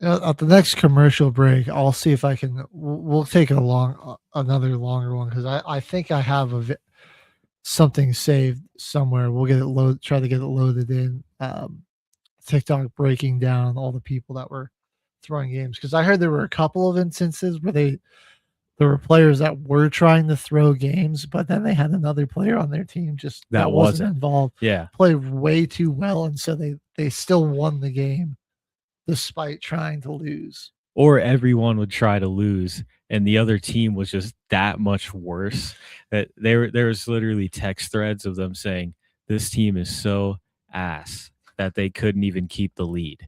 At the next commercial break, I'll see if I can. We'll take another longer one because I think I have something saved somewhere. We'll get it loaded. Try to get it loaded in. TikTok breaking down all the people that were throwing games, because I heard there were a couple of instances where there were players that were trying to throw games, but then they had another player on their team just that wasn't involved. Yeah, played way too well, and so they still won the game despite trying to lose. Or everyone would try to lose, and the other team was just that much worse that there was literally text threads of them saying this team is so ass that they couldn't even keep the lead.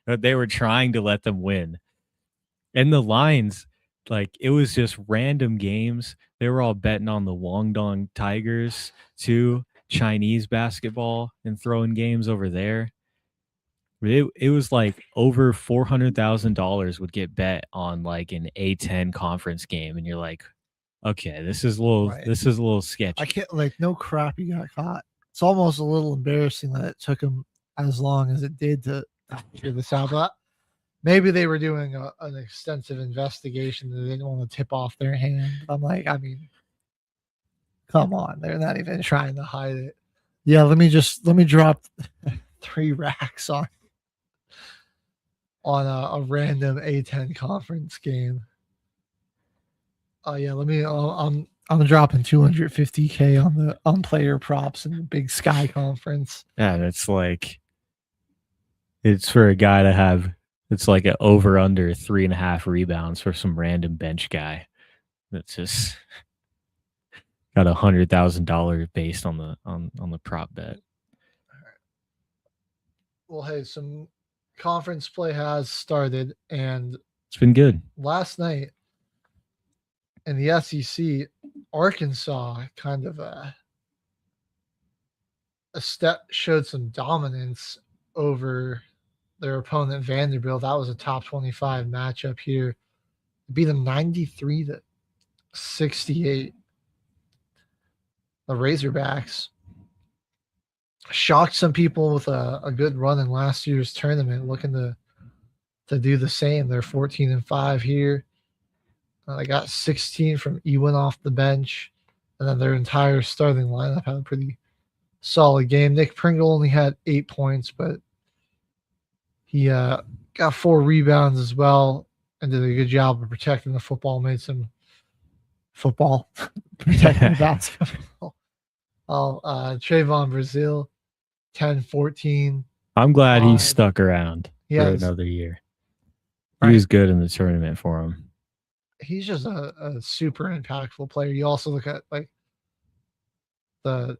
But they were trying to let them win. And the lines, like, it was just random games. They were all betting on the Guangdong Tigers too, Chinese basketball, and throwing games over there. It was like over $400,000 would get bet on like an A10 conference game, and you're like, okay, this is a little sketchy. I can't, like, no crap, you got caught. It's almost a little embarrassing that it took them as long as it did to figure this out. But maybe they were doing an extensive investigation and they didn't want to tip off their hand. I'm like, I mean, come on, they're not even trying to hide it. Yeah, let me drop 3 racks on a random A10 conference game. Yeah, I'm dropping $250K on player props in the Big Sky Conference. Yeah, and it's like, it's for a guy to have, it's like an over under 3.5 rebounds for some random bench guy that's just got $100,000 based on the prop bet. All right. Well, hey, some conference play has started, and it's been good. Last night in the SEC, Arkansas kind of showed some dominance over their opponent Vanderbilt. That was a top 25 matchup here. Beat them 93-68. The Razorbacks shocked some people with a good run in last year's tournament, looking to do the same. They're 14-5 here. They got 16 from Ewan off the bench, and then their entire starting lineup had a pretty solid game. Nick Pringle only had 8 points, but he got 4 rebounds as well and did a good job of protecting the football. Made some football protecting the basketball. Trayvon Brazil, 10-14. I'm glad he stuck around for another year. He was good in the tournament for him. He's just a super impactful player. You also look at like the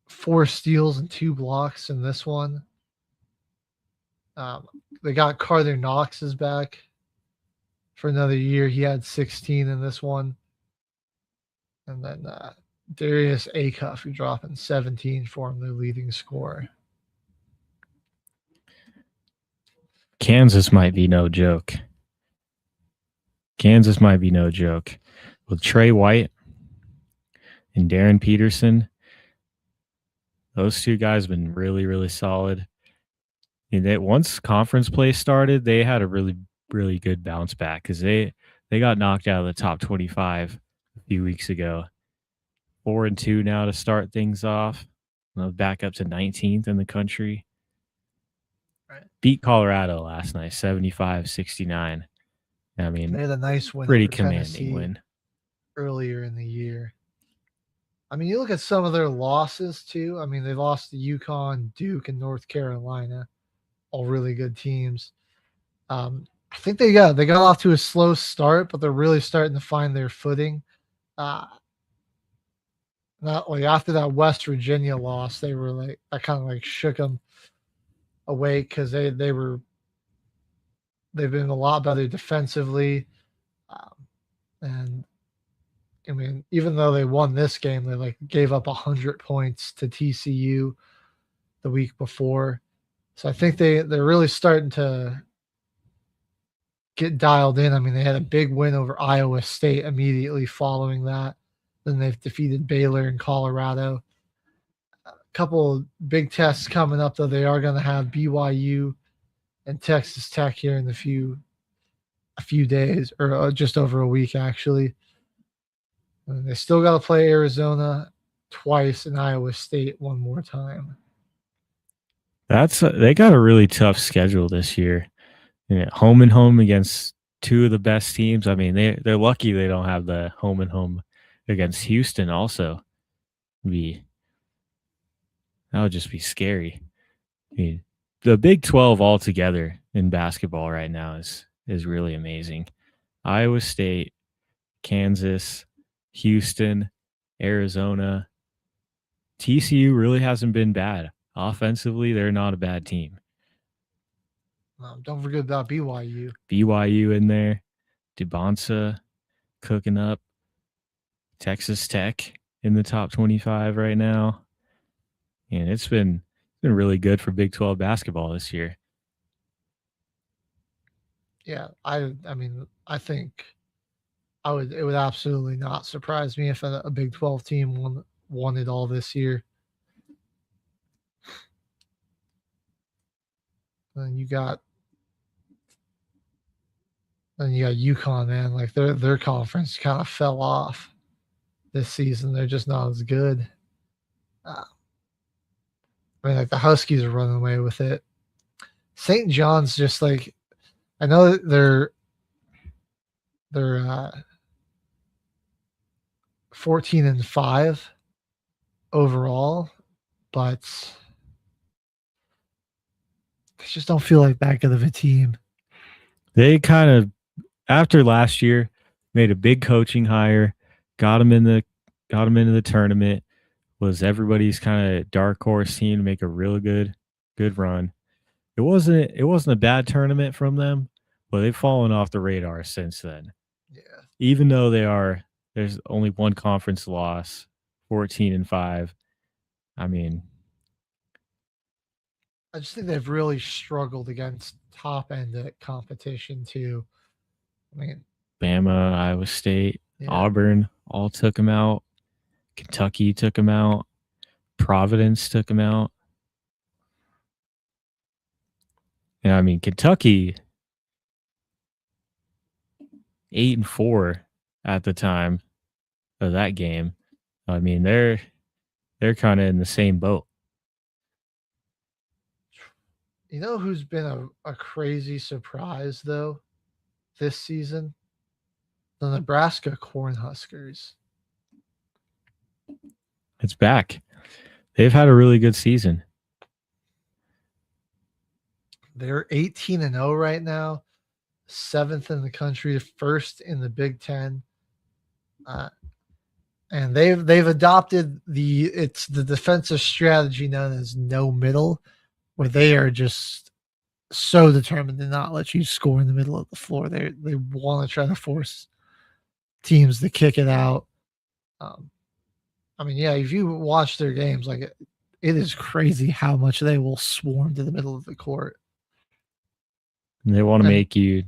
4 steals and 2 blocks in this one. They got Carter Knox is back for another year. He had 16 in this one. And then Darius Acuff, who dropping 17 for him, their leading scorer. Kansas might be no joke. With Trey White and Darren Peterson, those 2 guys have been really, really solid. And once conference play started, they had a really, really good bounce back because they got knocked out of the top 25 a few weeks ago. 4-2 now to start things off. Back up to 19th in the country. Right. Beat Colorado last night, 75-69. I mean, they had a nice win. Pretty commanding win. Earlier in the year. I mean, you look at some of their losses too. I mean, they lost to UConn, Duke, and North Carolina. All really good teams. I think they got off to a slow start, but they're really starting to find their footing. Not like after that West Virginia loss, they were like, that kind of like shook them away because they've been a lot better defensively. And I mean, even though they won this game, they like gave up 100 points to TCU the week before. So I think they're really starting to get dialed in. I mean, they had a big win over Iowa State immediately following that. Then they've defeated Baylor and Colorado. A couple big tests coming up, though. They are going to have BYU and Texas Tech here in a few days, or just over a week, actually. And they still got to play Arizona twice and Iowa State one more time. They got a really tough schedule this year. Home and home against two of the best teams. I mean, they're lucky they don't have the home and home against Houston also. That would just be scary. I mean, the Big 12 altogether in basketball right now is really amazing. Iowa State, Kansas, Houston, Arizona. TCU really hasn't been bad. Offensively, they're not a bad team. Don't forget about BYU. BYU in there. DeBonsa cooking up. Texas Tech in the top 25 right now. And it's been really good for Big 12 basketball this year. Yeah, I mean, I think it would absolutely not surprise me if a Big 12 team won it all this year. And you got UConn, man. Like their conference kind of fell off this season. They're just not as good. I mean, like the Huskies are running away with it. St. John's just like, I know that they're 14-5 overall, but they just don't feel like that good of a team. They kind of, after last year, made a big coaching hire, got them into the tournament, was everybody's kind of dark horse team to make a really good run. It wasn't a bad tournament from them, but they've fallen off the radar since then. Yeah. Even though there's only one conference loss, 14-5. I mean, I just think they've really struggled against top end competition too. I mean, Bama, Iowa State, Auburn all took them out. Kentucky took them out. Providence took them out. And I mean, Kentucky 8-4 at the time of that game. I mean, they're kind of in the same boat. You know who's been a crazy surprise though this season? The Nebraska Cornhuskers. It's back. They've had a really good season. They're 18-0 right now, 7th in the country, 1st in the Big Ten, and they've adopted the defensive strategy known as no middle, where they are just so determined to not let you score in the middle of the floor. They want to try to force teams to kick it out. I mean, yeah, if you watch their games, like it is crazy how much they will swarm to the middle of the court. And they want to make you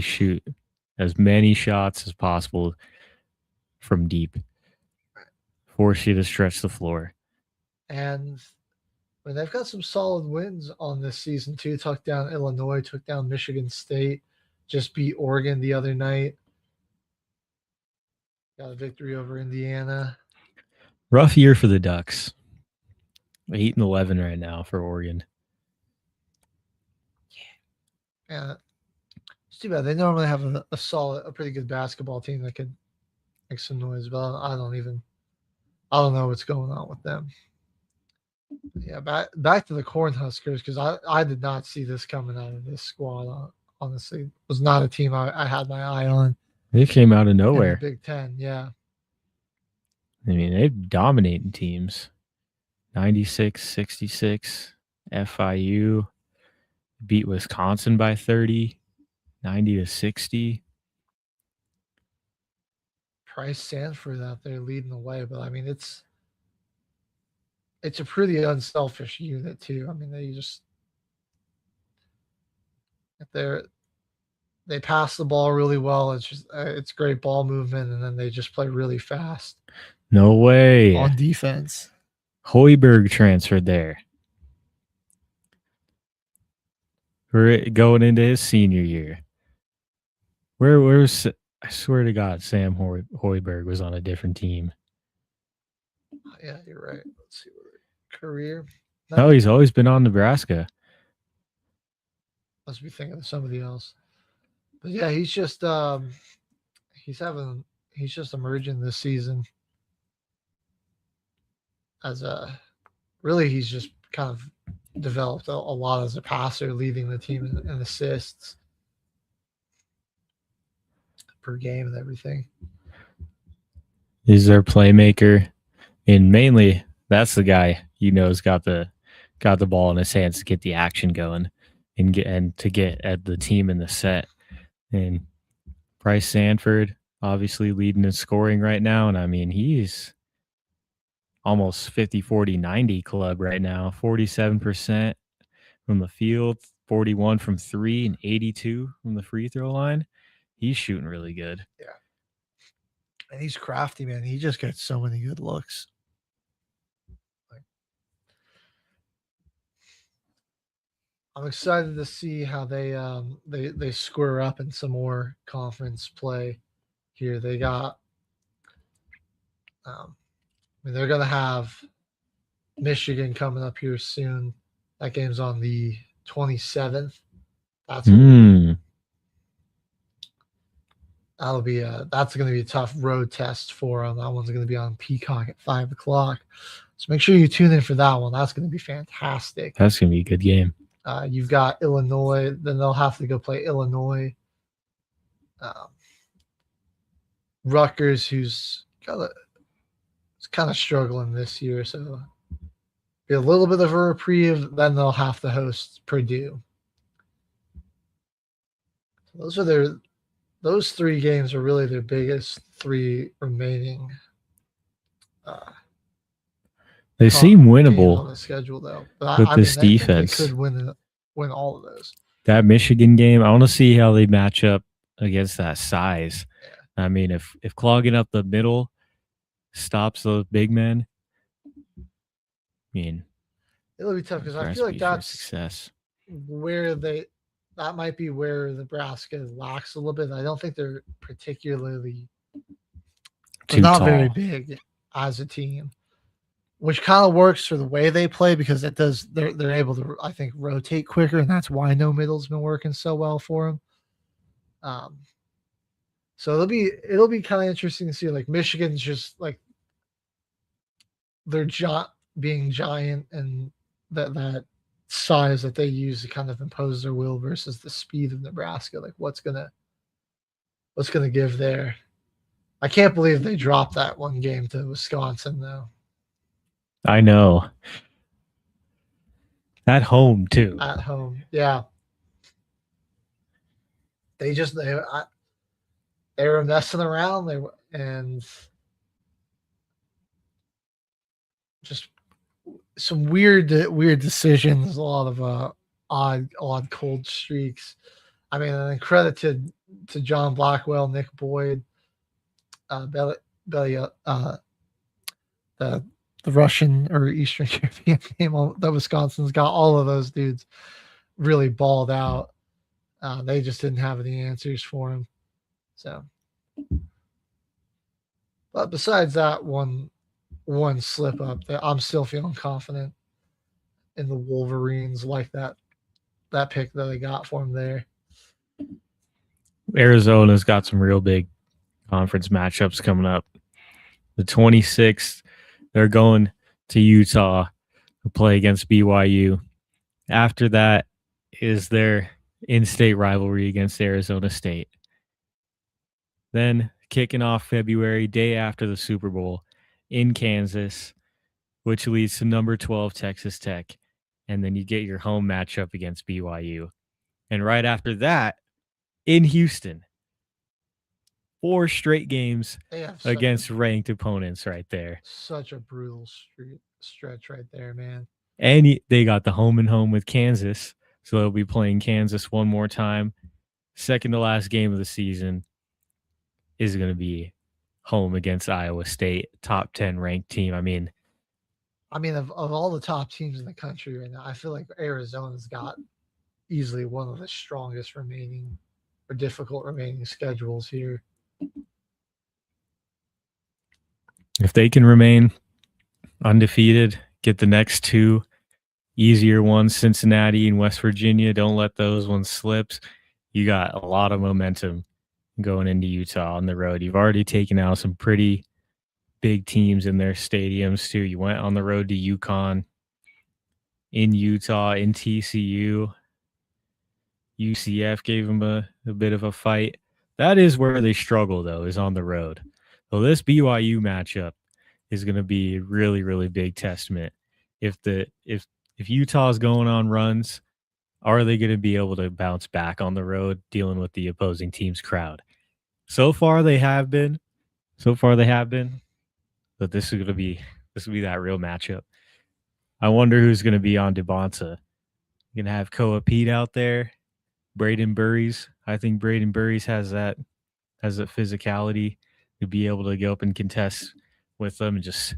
shoot as many shots as possible from deep. Force you to stretch the floor. And I mean, they've got some solid wins on this season too. Took down Illinois, took down Michigan State, just beat Oregon the other night. Got a victory over Indiana. Rough year for the Ducks. 8-11 right now for Oregon. Yeah, it's too bad. They normally have a pretty good basketball team that could make some noise, but I don't know what's going on with them. Yeah, back to the Cornhuskers, because I did not see this coming out of this squad. Honestly, it was not a team I had my eye on. They came out of nowhere. Big Ten, yeah. I mean, they're dominating teams. 96-66. FIU beat Wisconsin by 30. 90-60. Price Sanford out there leading the way, but I mean it's a pretty unselfish unit too. I mean they pass the ball really well. It's great ball movement, and then they just play really fast. No way. On defense. Hoiberg transferred there. We're going into his senior year. Where's I swear to God, Sam Hoiberg was on a different team. Yeah, you're right. Let's see what career. No, he's always been on Nebraska. Must be thinking of somebody else. But yeah, he's just he's just emerging this season as he's just kind of developed a lot as a passer, leading the team in assists per game and everything. He's their playmaker, and mainly that's the guy has got the ball in his hands to get the action going and to get at the team in the set. And Bryce Sanford obviously leading in scoring right now, and I mean he's almost 50 40 90 club right now, 47% from the field, 41 from 3, and 82 from the free throw line. He's shooting really good. Yeah. And he's crafty, man. He just gets so many good looks. I'm excited to see how they square up in some more conference play here. They got they're gonna have Michigan coming up here soon. That game's on the 27th. That's that'll be that's gonna be a tough road test for them. That one's gonna be on Peacock at 5:00. So make sure you tune in for that one. That's gonna be fantastic. That's gonna be a good game. You've got Illinois. Then they'll have to go play Illinois. Rutgers, who's kind of struggling this year, so be a little bit of a reprieve. Then they'll have to host Purdue. So those 3 games are really their biggest 3 remaining. They seem winnable on the schedule, though. But with this defense. They could win all of those. That Michigan game, I want to see how they match up against that size. Yeah. I mean, if clogging up the middle stops those big men, I mean, it'll be tough because I feel like that's success. Where that might be where Nebraska lacks a little bit. I don't think they're particularly not very big as a team, which kind of works for the way they play because it does. They're able to, I think, rotate quicker, and that's why no middle's been working so well for them. So it'll be kind of interesting to see. Like Michigan's just like they're being giant and that size that they use to kind of impose their will versus the speed of Nebraska. Like what's gonna give there? I can't believe they dropped that one game to Wisconsin though. I know. At home too. At home, yeah. They were messing around. And just some weird decisions. A lot of odd cold streaks. I mean, and credit to John Blackwell, Nick Boyd, the Russian or Eastern European team that Wisconsin's got. All of those dudes really balled out. They just didn't have any answers for him. So, but besides that one slip up, I'm still feeling confident in the Wolverines. Like that pick that they got for him there. Arizona's got some real big conference matchups coming up. The 26th, they're going to Utah to play against BYU. After that is their in-state rivalry against Arizona State. Then kicking off February, day after the Super Bowl in Kansas, which leads to number 12 Texas Tech. And then you get your home matchup against BYU. And right after that, in Houston, 4 straight games against ranked opponents right there. Such a brutal stretch right there, man. And they got the home and home with Kansas. So they'll be playing Kansas one more time. Second to last game of the season is going to be home against Iowa State, top 10 ranked team. I mean, of all the top teams in the country right now, I feel like Arizona's got easily one of the strongest difficult remaining schedules here. If they can remain undefeated, get the next two easier ones, Cincinnati and West Virginia, don't let those ones slip. You got a lot of momentum going into Utah on the road. You've already taken out some pretty big teams in their stadiums too. You went on the road to UConn, in Utah, in TCU. UCF gave them a bit of a fight. That is where they struggle, though, is on the road. So this BYU matchup is going to be a really, really big testament. If Utah's going on runs, are they going to be able to bounce back on the road dealing with the opposing team's crowd? So far they have been. But this is going to be that real matchup. I wonder who's going to be on Devonta. You're going to have Koa Pete out there. Braden Burries. I think Braden Burries has that physicality to be able to go up and contest with them and just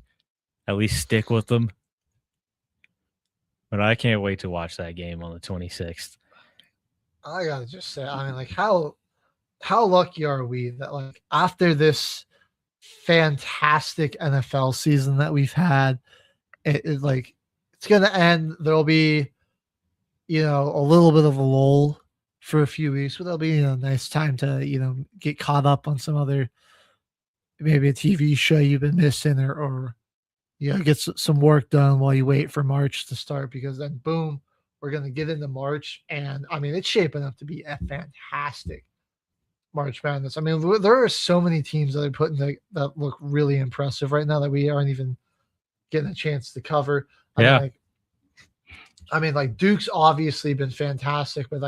at least stick with them. But I can't wait to watch that game on the 26th. I gotta just say, I mean, like how lucky are we that like after this fantastic NFL season that we've had, it's gonna end. There'll be, a little bit of a lull for a few weeks, but there'll be a nice time to get caught up on some other, maybe a TV show you've been missing, or get some work done while you wait for March to start, because then boom, we're going to get into March. And I mean, it's shaping up to be a fantastic March Madness. I mean, there are so many teams that are putting that look really impressive right now that we aren't even getting a chance to cover. I mean, Duke's obviously been fantastic, but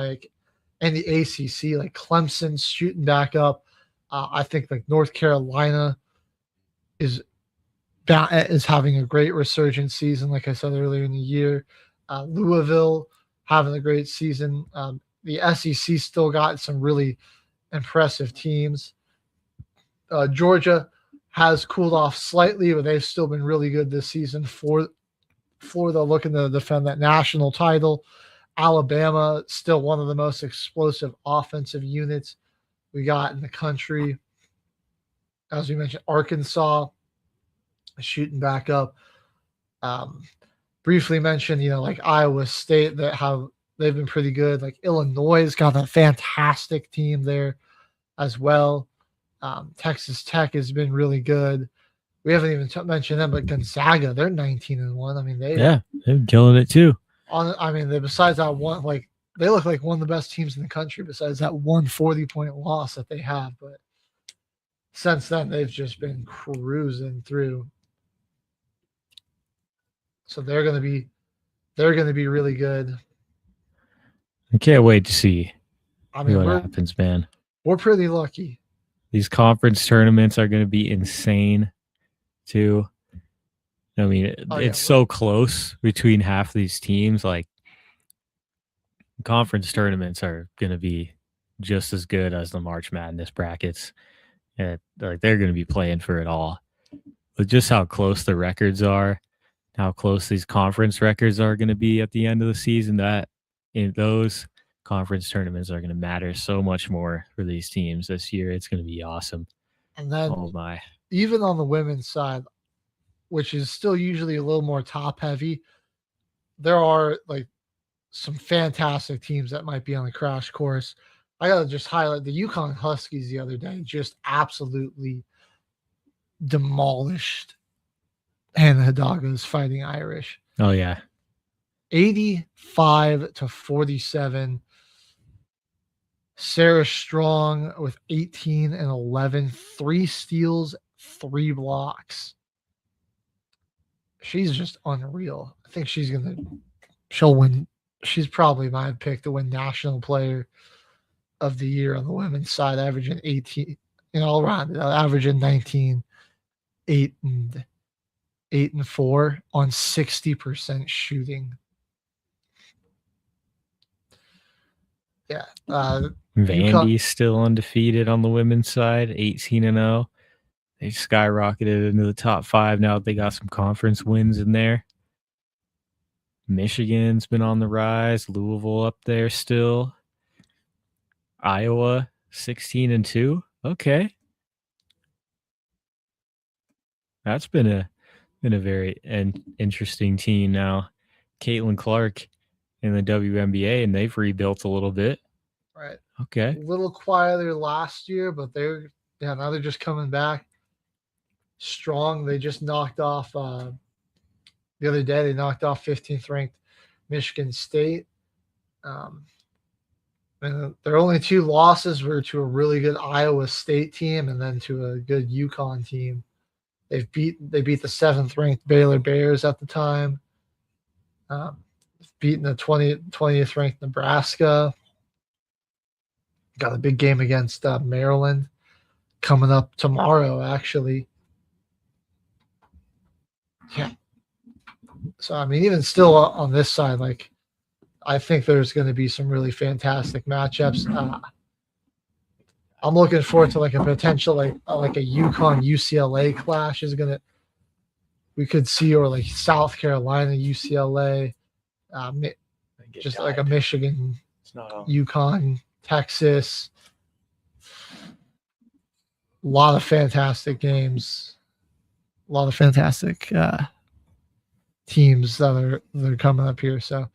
and the ACC, like Clemson's shooting back up. I think North Carolina is having a great resurgence season, like I said earlier in the year. Louisville having a great season. The SEC still got some really impressive teams. Georgia has cooled off slightly, but they've still been really good this season. Florida looking to defend that national title. Alabama, still one of the most explosive offensive units we got in the country. As we mentioned, Arkansas shooting back up. Briefly mentioned, Iowa State, that how they've been pretty good. Illinois has got a fantastic team there as well. Texas Tech has been really good. We haven't even mentioned them, but Gonzaga, they're 19-1. I mean, they're killing it too. Besides that one, they look like one of the best teams in the country. Besides that 140-point loss that they have, but since then they've just been cruising through. So they're going to be really good. I can't wait to see what happens, man. We're pretty lucky. These conference tournaments are going to be insane too. I mean, it's so close between half these teams. Conference tournaments are going to be just as good as the March Madness brackets. And they're going to be playing for it all. But just how close the records are, how close these conference records are going to be at the end of the season, that in those conference tournaments are going to matter so much more for these teams this year. It's going to be awesome. And then even on the women's side, which is still usually a little more top heavy, there are some fantastic teams that might be on the crash course. I got to just highlight the UConn Huskies the other day, just absolutely demolished Hannah Hidalgo's Fighting Irish. Oh, yeah. 85-47. Sarah Strong with 18 and 11, 3 steals, 3 blocks. She's just unreal. I think she'll win. She's probably my pick to win National Player of the Year on the women's side, averaging 18, all around, averaging 19, 8 and 4 on 60% shooting. Yeah. Vandy's still undefeated on the women's side, 18-0. They skyrocketed into the top 5 now that they got some conference wins in there. Michigan's been on the rise. Louisville up there still. Iowa, 16-2. Okay. That's been a very interesting team now. Caitlin Clark in the WNBA, and they've rebuilt a little bit. Right. Okay. A little quieter last year, but now they're just coming back strong. They just knocked off the other day. They knocked off 15th ranked Michigan State. And their only 2 losses were to a really good Iowa State team and then to a good UConn team. They beat the 7th ranked Baylor Bears at the time. Beaten the 20th ranked Nebraska. Got a big game against Maryland coming up tomorrow, actually. Yeah. So, I mean, even still on this side, like, I think there's going to be some really fantastic matchups. I'm looking forward to like a potential like a UConn UCLA clash we could see, or like South Carolina UCLA, just like a Michigan UConn Texas. A lot of fantastic games, a lot of fantastic teams that are coming up here. So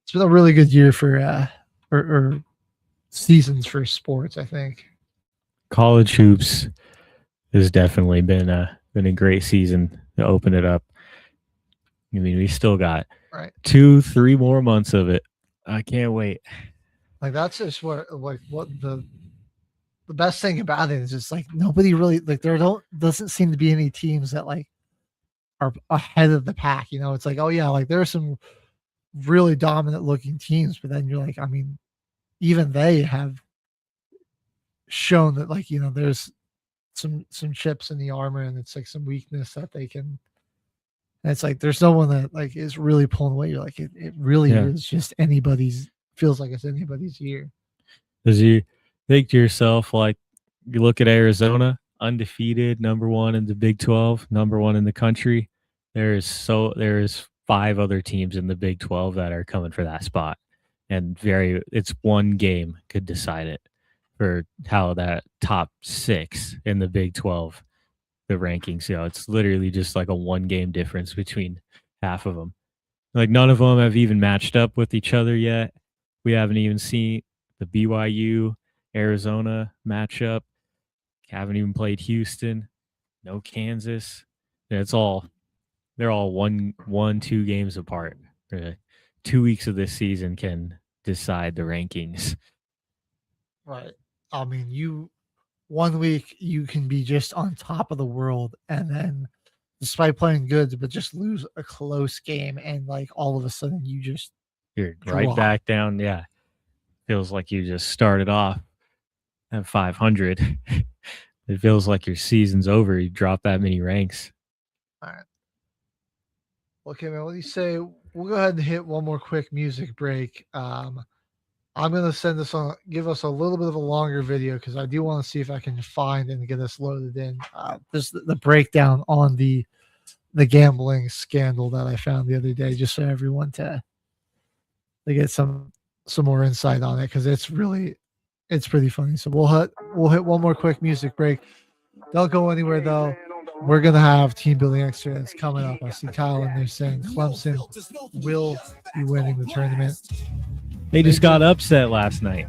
it's been a really good year for or seasons for sports, I think. College hoops has definitely been a great season to open it up. I mean, we still got 2-3 more months of it. I can't wait. Like, that's just what the best thing about it is just like nobody really, like, doesn't seem to be any teams that like are ahead of the pack. You know, it's like, oh yeah, like there are some really dominant looking teams, but then you're like, I mean, even they have shown that, like, you know, there's some chips in the armor, and it's like some weakness that they can. And it's like there's no one that like is really pulling away. You're like, it really is just feels like it's anybody's year. Does you think to yourself, like, you look at Arizona, undefeated, number 1 in the Big 12, number 1 in the country. There's 5 other teams in the Big 12 that are coming for that spot, and it's one game could decide it for how that top 6 in the Big 12, the rankings. You know, it's literally just like a 1-game difference between half of them. Like, none of them have even matched up with each other yet. We haven't even seen the BYU Arizona matchup. Haven't even played Houston. No Kansas. They're all 1-2 games apart. 2 weeks of this season can decide the rankings. Right. I mean, 1 week you can be just on top of the world, and then despite playing good, but just lose a close game, and like all of a sudden you're right back down. Yeah. Feels like you just started off at 500. It feels like your season's over. You drop that many ranks. All right. Okay, man, what do you say? We'll go ahead and hit one more quick music break. I'm going to give us a little bit of a longer video because I do want to see if I can find and get us loaded in. Just the breakdown on the gambling scandal that I found the other day, just so everyone to get some more insight on it, because it's pretty funny. So we'll hit one more quick music break. Don't go anywhere though. We're going to have Team Building Extras coming up. I see Kyle in there saying Clemson will be winning the tournament. They just got upset last night.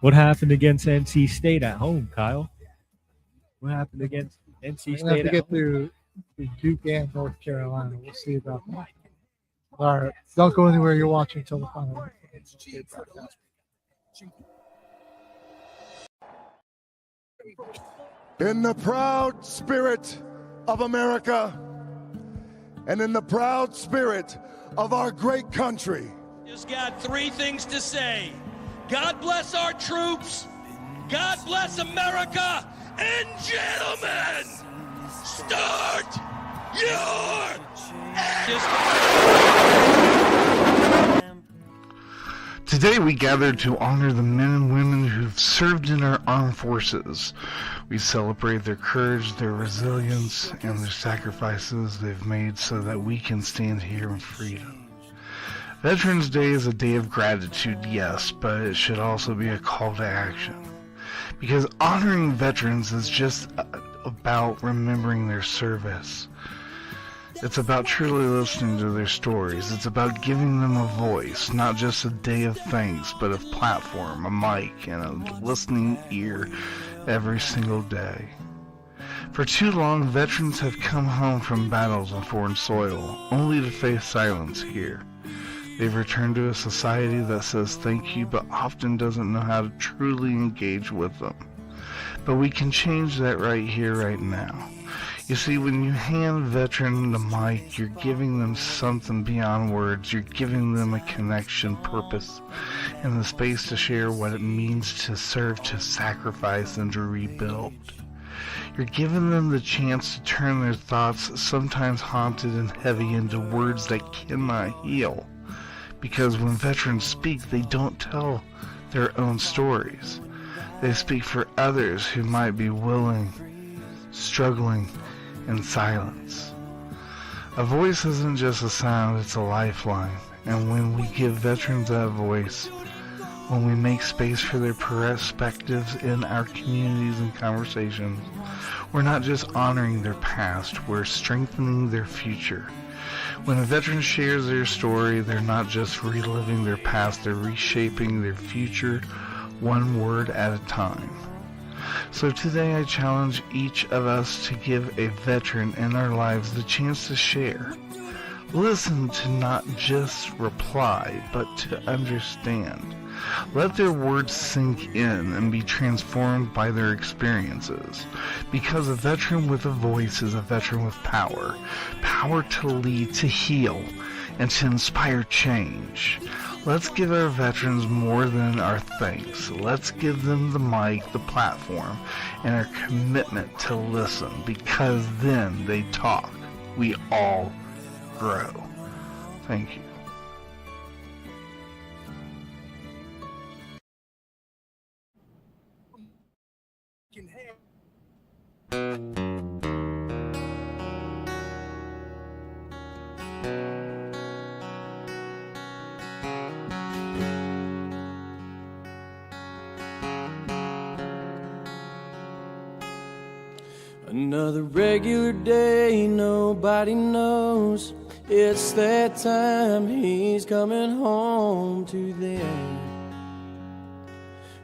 What happened against NC State at home, Kyle? What happened against NC State? We have to get through Duke and North Carolina. We'll see about that. All right. Don't go anywhere. You're watching Till the Final. In the proud spirit of America and in the proud spirit of our great country, just got 3 things to say. God bless our troops. God bless America. And gentlemen, start your Today we gather to honor the men and women who've served in our armed forces. We celebrate their courage, their resilience, and their sacrifices they've made so that we can stand here in freedom. Veterans Day is a day of gratitude, yes, but it should also be a call to action. Because honoring veterans is just about remembering their service. It's about truly listening to their stories. It's about giving them a voice, not just a day of thanks, but a platform, a mic, and a listening ear every single day. For too long, veterans have come home from battles on foreign soil, only to face silence here. They've returned to a society that says thank you, but often doesn't know how to truly engage with them. But we can change that right here, right now. You see, when you hand a veteran the mic, you're giving them something beyond words. You're giving them a connection, purpose, and the space to share what it means to serve, to sacrifice, and to rebuild. You're giving them the chance to turn their thoughts, sometimes haunted and heavy, into words that cannot heal. Because when veterans speak, they don't tell their own stories. They speak for others who might be willing, struggling in silence. A voice isn't just a sound, it's a lifeline. And when we give veterans that voice, when we make space for their perspectives in our communities and conversations, we're not just honoring their past, we're strengthening their future. When a veteran shares their story, they're not just reliving their past, they're reshaping their future one word at a time. So today I challenge each of us to give a veteran in our lives the chance to share. Listen, to not just reply, but to understand. Let their words sink in and be transformed by their experiences. Because a veteran with a voice is a veteran with power. Power to lead, to heal, and to inspire change. Let's give our veterans more than our thanks. Let's give them the mic, the platform, and our commitment to listen, because then they talk. We all grow. Thank you. Another regular day, nobody knows. It's that time, he's coming home to them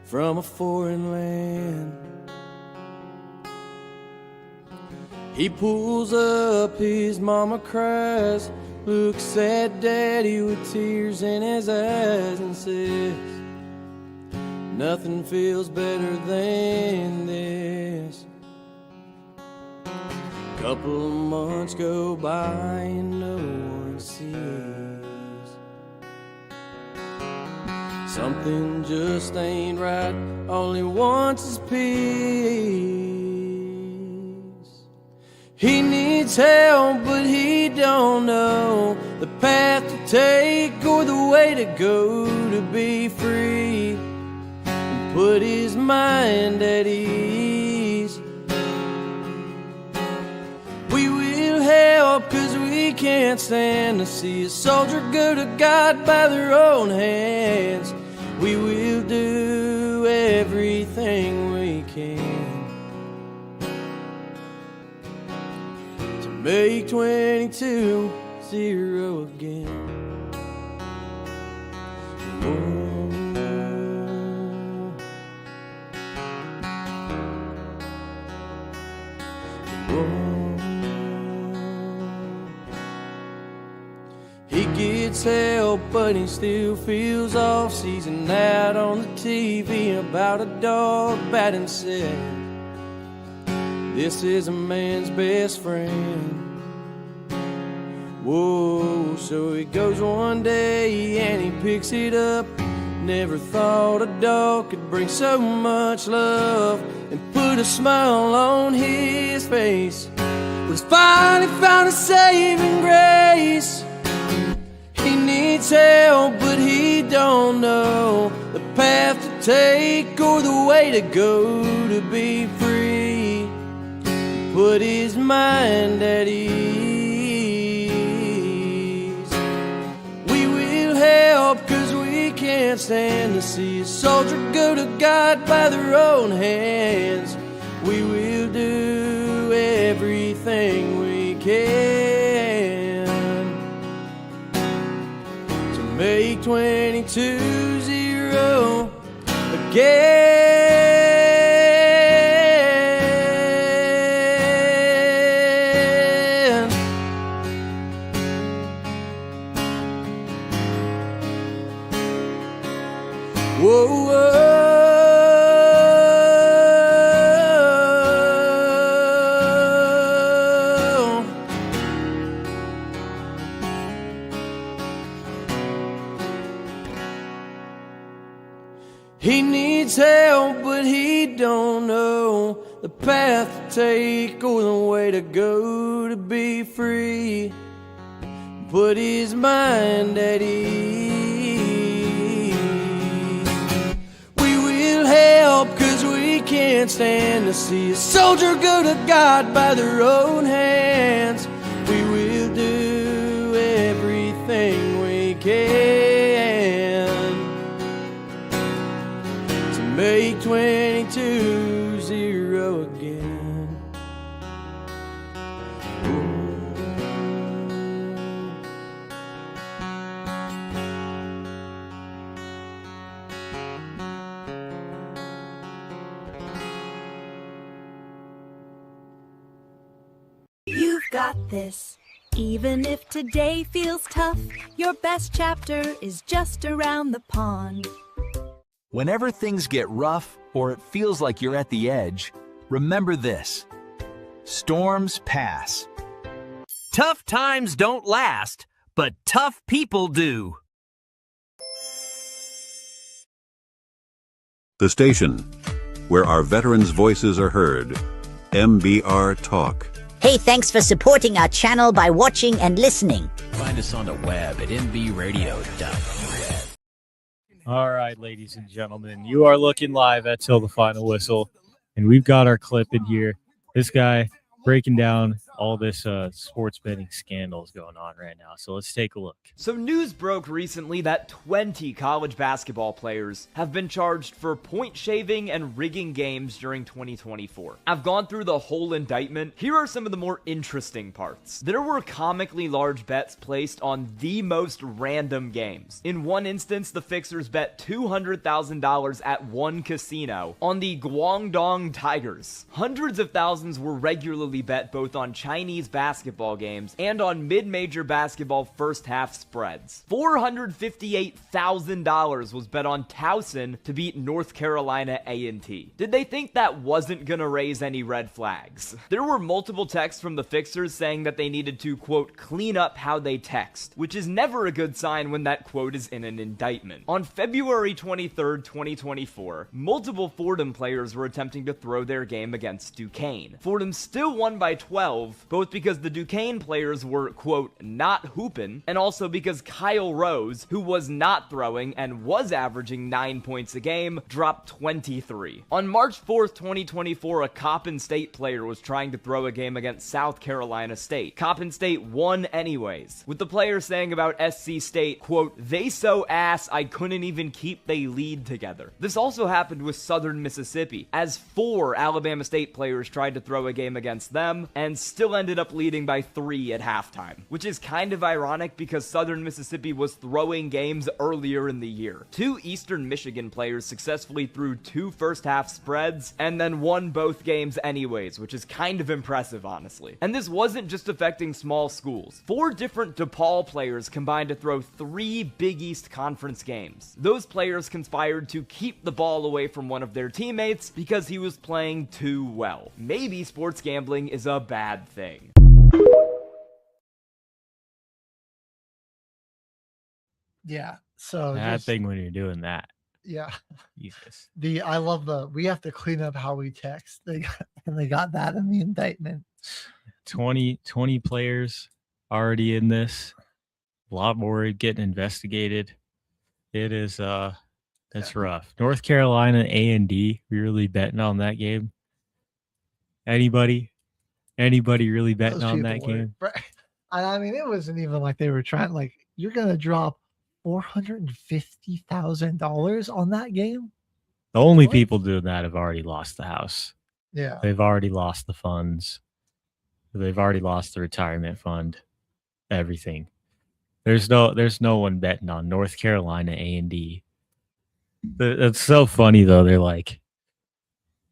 from a foreign land. He pulls up, his mama cries, looks at daddy with tears in his eyes and says, nothing feels better than this. Couple of months go by and no one sees. Something just ain't right, all he wants is peace. He needs help, but he don't know the path to take or the way to go to be free and put his mind at ease. We will help, 'cause we can't stand to see a soldier go to God by their own hands. We will do everything we can to make 22-0 again. He gets help, but he still feels off. Sees an ad on the TV about a dog batting said, this is a man's best friend. Whoa, so he goes one day and he picks it up. Never thought a dog could bring so much love and put a smile on his face. But he's finally found a saving grace. He needs help, but he don't know the path to take or the way to go to be free. Put his mind at ease. We will help, 'cause we can't stand to see a soldier go to God by their own hands. We will do everything we can make 22-0 again. Whoa, whoa. He needs help, but he don't know the path to take or the way to go to be free. Put his mind at ease. We will help, 'cause we can't stand to see a soldier go to God by their own hands. We will do everything we can to make 22-0 again. You've got this. Even if today feels tough, your best chapter is just around the pond. Whenever things get rough or it feels like you're at the edge, remember this: storms pass. Tough times don't last, but tough people do. The station where our veterans' voices are heard. MBR Talk. Hey, thanks for supporting our channel by watching and listening. Find us on the web at mbradio.us. All right, ladies and gentlemen, you are looking live at Till the Final Whistle, and we've got our clip in here. This guy breaking down all this sports betting scandals going on right now. So let's take a look. So news broke recently that 20 college basketball players have been charged for point shaving and rigging games during 2024. I've gone through the whole indictment. Here are some of the more interesting parts. There were comically large bets placed on the most random games. In one instance, the fixers bet $200,000 at one casino on the Guangdong Tigers. Hundreds of thousands were regularly bet both on Chinese basketball games and on mid-major basketball first-half spreads. $458,000 was bet on Towson to beat North Carolina A&T. Did they think that wasn't gonna raise any red flags? There were multiple texts from the fixers saying that they needed to, quote, clean up how they text, which is never a good sign when that quote is in an indictment. On February 23rd, 2024, multiple Fordham players were attempting to throw their game against Duquesne. Fordham still won by 12, both because the Duquesne players were, quote, not hoopin', and also because Kyle Rose, who was not throwing and was averaging 9 points a game, dropped 23. On March 4th, 2024, a Coppin State player was trying to throw a game against South Carolina State. Coppin State won anyways, with the player saying about SC State, quote, they so ass I couldn't even keep they lead together. This also happened with Southern Mississippi, as 4 Alabama State players tried to throw a game against them, and still ended up leading by 3 at halftime, which is kind of ironic because Southern Mississippi was throwing games earlier in the year. 2 Eastern Michigan players successfully threw 2 first-half spreads and then won both games anyways, which is kind of impressive, honestly. And this wasn't just affecting small schools. 4 different DePaul players combined to throw 3 Big East Conference games. Those players conspired to keep the ball away from one of their teammates because he was playing too well. Maybe sports gambling is a bad thing. Yeah. So Bad thing when you're doing that. Yeah. Jesus. I love we have to clean up how we text. They got that in the indictment. 20 players already in this. A lot more getting investigated. It is that's rough. North Carolina A&D, we really betting on that game. Anybody really betting on that game? I mean, it wasn't even like they were trying, like, you're gonna drop $450,000 on that game. The only people doing that have already lost the house. Yeah. They've already lost the funds. They've already lost the retirement fund. Everything. There's no one betting on North Carolina A&D. It's so funny though. They're like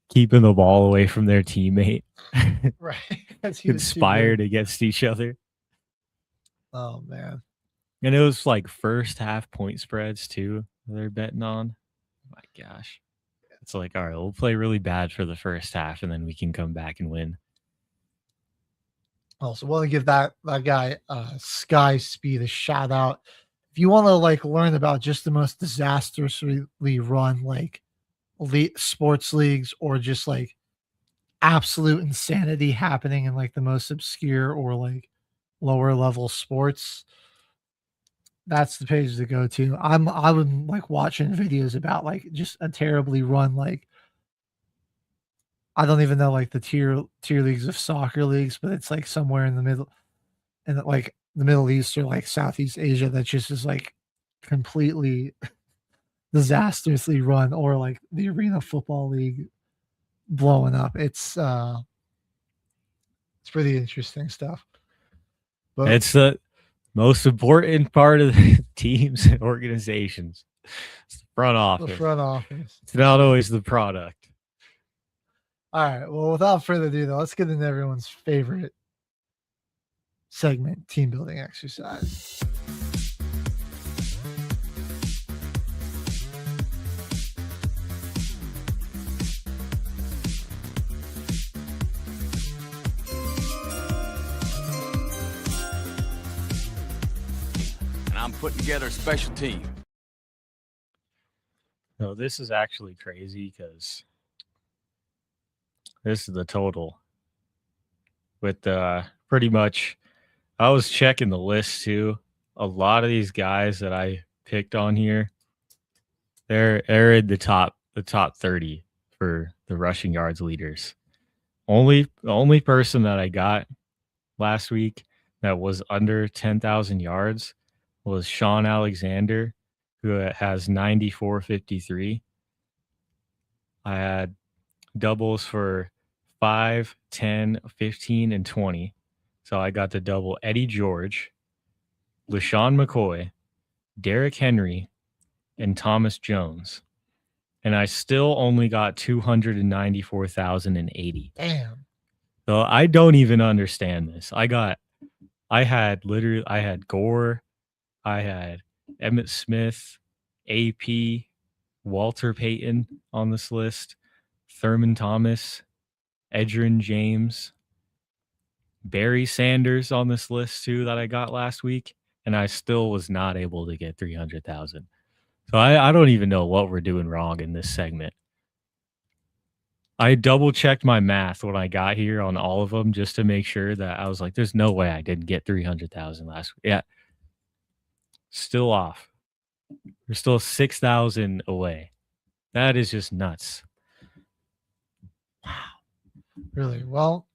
keeping the ball away from their teammate. Right. That's Conspired against each other. Oh man. And it was like first half point spreads too. They're betting on. Oh my gosh. It's like, all right, we'll play really bad for the first half and then we can come back and win. Also, want to give that guy Sky Speed a shout out. If you want to like learn about just the most disastrously run like sports leagues or just like absolute insanity happening in like the most obscure or like lower level sports, that's the page to go to. I'm like watching videos about like just a terribly run like I don't even know like the tier leagues of soccer leagues, but it's like somewhere in the middle, in like the Middle East or like Southeast Asia that just is like completely disastrously run, or like the Arena Football League blowing up. It's pretty interesting stuff. But it's the most important part of the teams and organizations. It's the front office. The front office. It's not always the product. All right. Well, without further ado, though, let's get into everyone's favorite segment, team building exercise. And I'm putting together a special team. No, this is actually crazy because this is the total. With pretty much, I was checking the list too. A lot of these guys that I picked on here, they're in the top 30 for the rushing yards leaders. The only person that I got last week that was under 10,000 yards was Sean Alexander, who has 94.53. I had doubles for 5, 10, 15, and 20. So I got to double Eddie George, LaShawn McCoy, Derrick Henry, and Thomas Jones. And I still only got 294,080. Damn. So I don't even understand this. I had Gore, I had Emmitt Smith, AP, Walter Payton on this list, Thurman Thomas, Edgerrin James, Barry Sanders on this list too that I got last week, and I still was not able to get 300,000. So I don't even know what we're doing wrong in this segment. I double checked my math when I got here on all of them just to make sure that I was like, there's no way I didn't get 300,000 last week. Yeah. Still off. We're still 6,000 away. That is just nuts. Wow. Really? Well,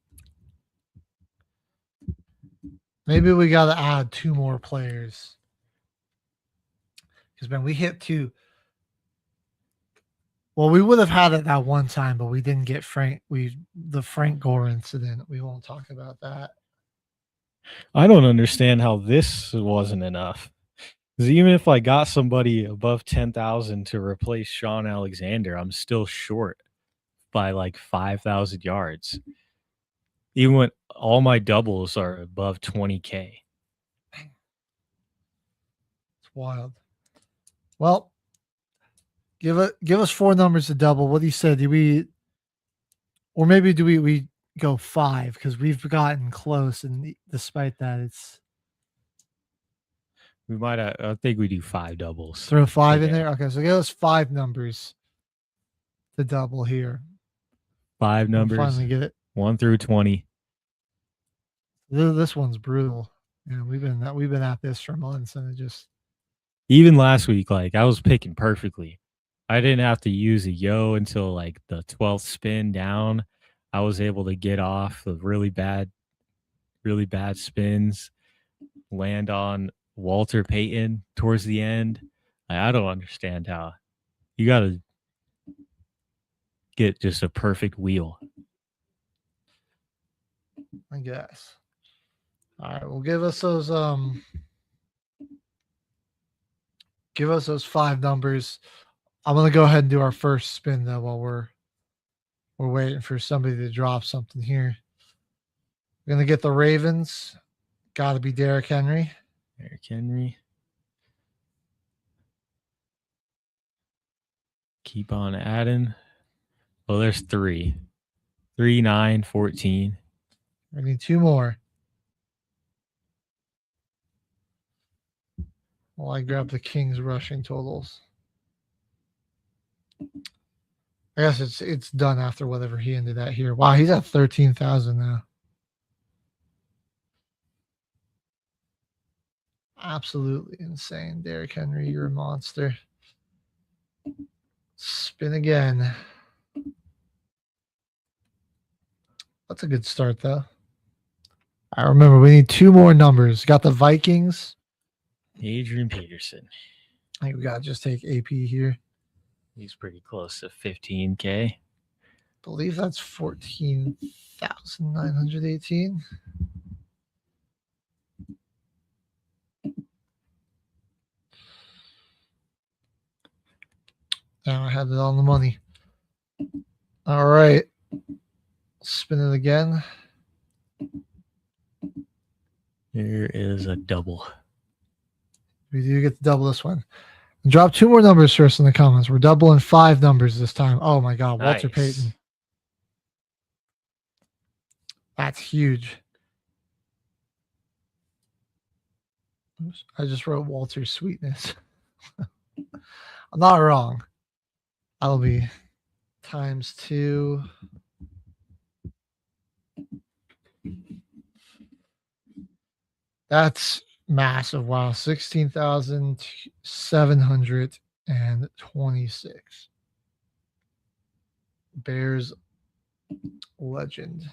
maybe we got to add 2 more players. Because, man, we hit 2. Well, we would have had it that one time, but we didn't get the Frank Gore incident. We won't talk about that. I don't understand how this wasn't enough. Because even if I got somebody above 10,000 to replace Sean Alexander, I'm still short by like 5,000 yards. Even when all my doubles are above 20K. It's wild. Well, give us 4 numbers to double. What do you say? Do we go 5? Because we've gotten close, and despite that, it's. We might. I think we do 5 doubles. Throw 5 in there. Okay, so give us 5 numbers to double here. 5 numbers. We'll finally get it. 1 through 20. This one's brutal. Yeah, we've been at this for months, and it just. Even last week, like I was picking perfectly. I didn't have to use a yo until like the 12th spin down. I was able to get off the really bad spins, land on Walter Payton towards the end. I don't understand how you got to get just a perfect wheel. I guess. All right, well, give us those Give us those 5 numbers. I'm gonna go ahead and do our first spin though while we're waiting for somebody to drop something here. We're gonna get the Ravens. Got to be Derrick Henry. Derrick Henry. Keep on adding. Oh, there's 3. 3, 9, 14. We need 2 more. While I grab the Kings rushing totals. I guess it's done after whatever he ended at here. Wow, he's at 13,000 now. Absolutely insane. Derrick Henry, you're a monster. Spin again. That's a good start, though. I remember we need 2 more numbers. Got the Vikings. Adrian Peterson. I think we got to just take AP here. He's pretty close to 15K. I believe that's 14,918. Now I had it on the money. All right. Spin it again. Here is a double. We do get to double this one. Drop 2 more numbers first in the comments. We're doubling 5 numbers this time. Oh my God, Walter Payton. That's huge. Oops, I just wrote Walter Sweetness. I'm not wrong. That'll be times 2. That's massive. Wow. 16,726. Bears legend.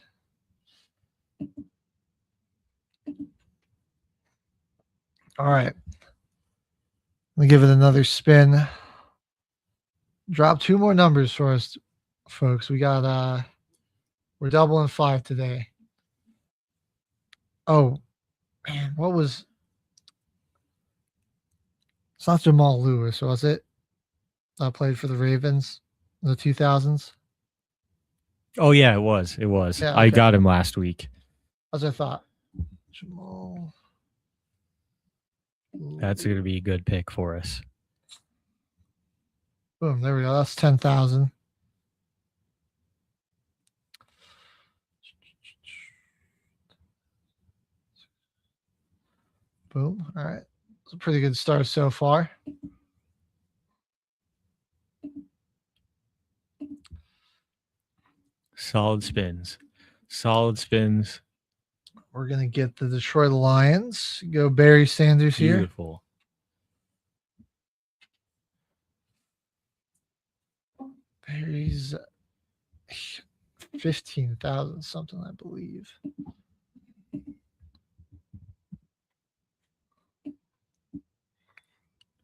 All right. Let me give it another spin. Drop 2 more numbers for us, folks. We got we're doubling 5 today. Oh, man, what was it's not Jamal Lewis, was it? That played for the Ravens in the 2000s. Oh, yeah, it was. It was. Yeah, I okay. got him last week. As I thought. Jamal. That's going to be a good pick for us. Boom, there we go. That's 10,000. Boom. All right. It's a pretty good start so far. Solid spins. Solid spins. We're going to get the Detroit Lions. Go Barry Sanders here. Beautiful. Barry's 15,000 something, I believe.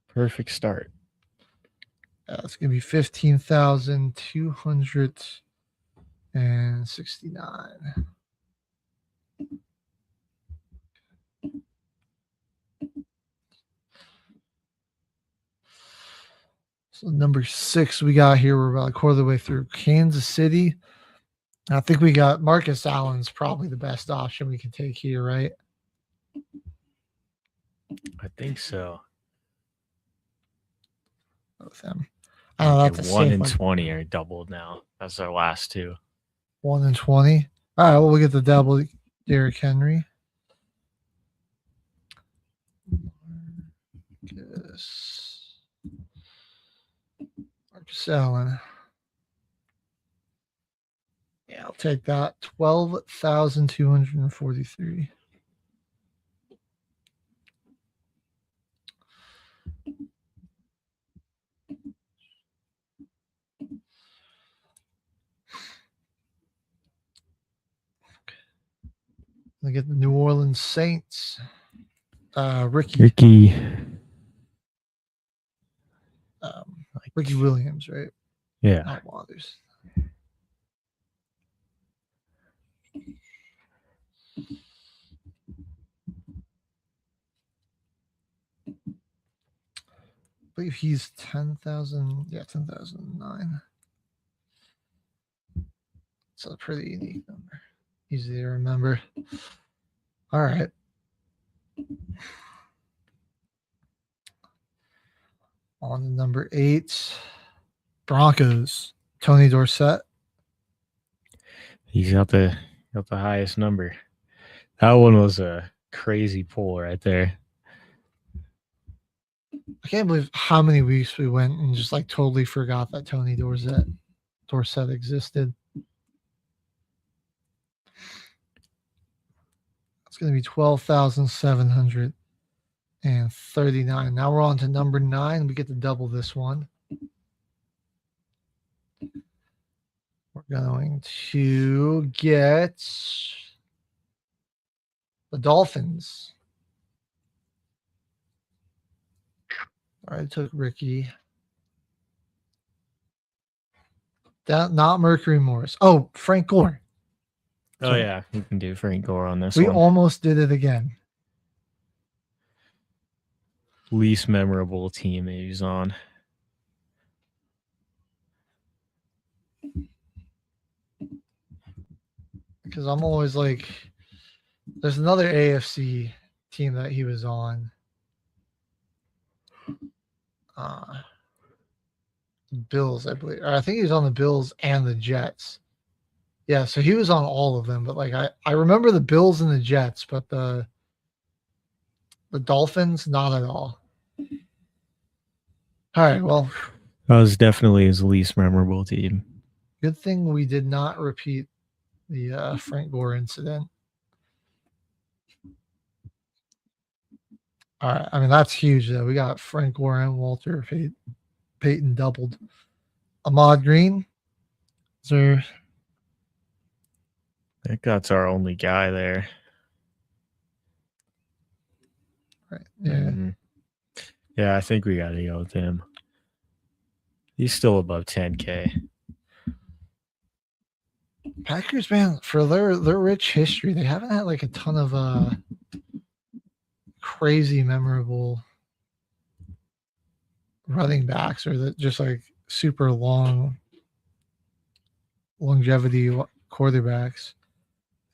Perfect start. It's going to be 15,269. So number 6 we got here. We're about a quarter of the way through. Kansas City. I think we got Marcus Allen's probably the best option we can take here, right? I think so. With him. I don't know. That's 1 and 20 are doubled now. That's our last 2. 1 and 20. All right, well, we'll get the double. Derrick Henry. Marcus Allen. Yeah, I'll take that. 12,243. They get the New Orleans Saints. Ricky. Ricky Williams, right? Yeah. Not Waters. believe he's 10,000. Yeah, 10,009. It's a pretty unique number. Easy to remember. All right. On to number 8, Broncos. Tony Dorsett. He's got the highest number. That one was a crazy pull right there. I can't believe how many weeks we went and just like totally forgot that Tony Dorsett existed. It's going to be 12,739. Now we're on to number 9. We get to double this one. We're going to get the Dolphins. All right, I took Ricky. Not Mercury Morris. Oh, Frank Gore. Oh, yeah. You can do Frank Gore on this We one. almost did it again. Least memorable team he was on. Because I'm always like, there's another AFC team that he was on. Bills, I believe. Or I think he was on the Bills and the Jets. Yeah, so he was on all of them. But like I remember the Bills and the Jets, but the Dolphins, not at all. All right, well. That was definitely his least memorable team. Good thing we did not repeat the Frank Gore incident. All right. I mean, that's huge, though. We got Frank Gore and Walter Payton doubled. Ahmad Green. Is there... I think that's our only guy there. Right. Yeah. Mm-hmm. Yeah, I think we got to go with him. He's still above 10K. Packers, man, for their rich history, they haven't had like a ton of crazy memorable running backs or that just like super long longevity quarterbacks.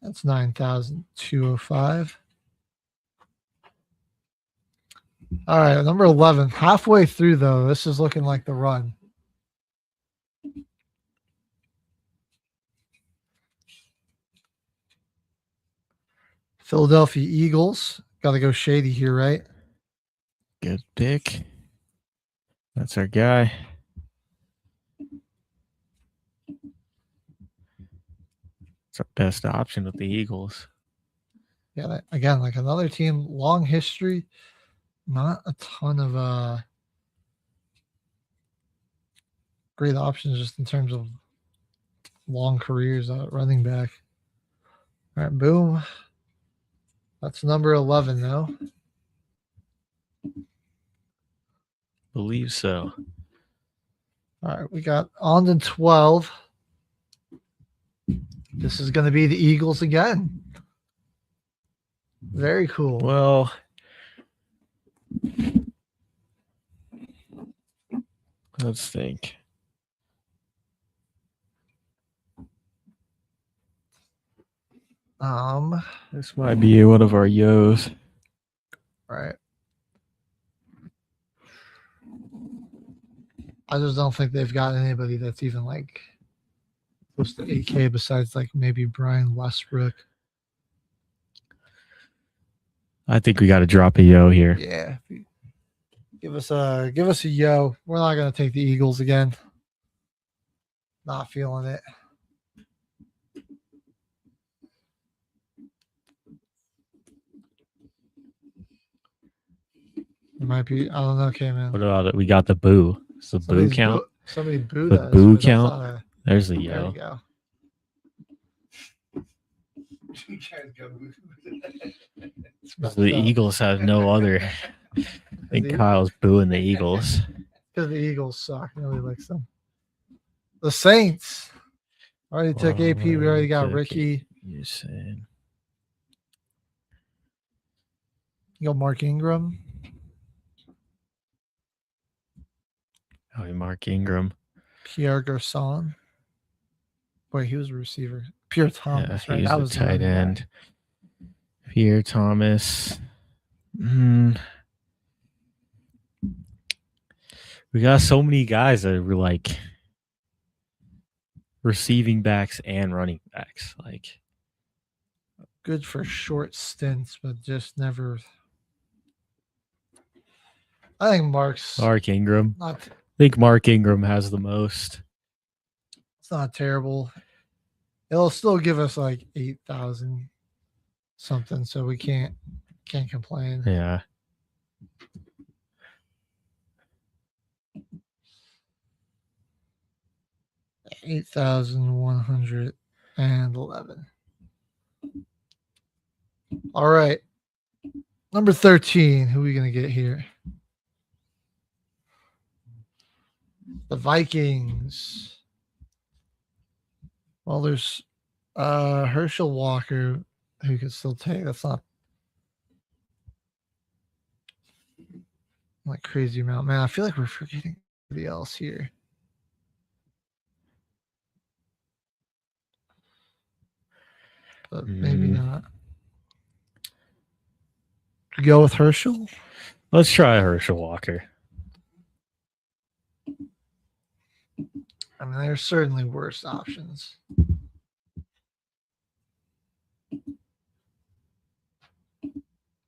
That's 9,205. All right, number 11. Halfway through, though, this is looking like the run. Philadelphia Eagles. Got to go shady here, right? Good pick. That's our guy. It's our best option with the Eagles. Yeah, again, like another team, long history, not a ton of great options just in terms of long careers at running back. All right, boom. That's number 11, though. Believe so. All right, we got on to 12. This is going to be the Eagles again. Very cool. Well, let's think. This might be one of our yos. Right. I just don't think they've got anybody that's even like close to 8K besides like maybe Brian Westbrook. I think we got to drop a yo here. Yeah. Give us a yo. We're not going to take the Eagles again. Not feeling it. It might be. I don't know. Okay, man. What about it? We got the boo. Is the boo count? Somebody booed the us. boo count. There's the yo. There you go. The Eagles have no other. I think Kyle's booing the Eagles. Because the Eagles suck. Nobody likes them. The Saints. Already took AP. We already got Ricky. You said. You got Mark Ingram. Oh, Mark Ingram. Pierre Garçon. Boy, he was a receiver. Pierre Thomas, Yeah, right? he's That the was the tight running back. end. Pierre Thomas. We got so many guys that were like receiving backs and running backs. Like, Good for short stints, but just never. I think Mark Ingram. I think Mark Ingram has the most. It's not terrible. It'll still give us like 8,000 something, so we can't complain. Yeah. $8,111. All right. Number 13. Who are we going to get here? The Vikings. Well, there's Herschel Walker who could still take. That's not like crazy amount. Man, I feel like we're forgetting somebody else here. But maybe not. Go with Herschel? Let's try Herschel Walker. I mean, there's certainly worse options.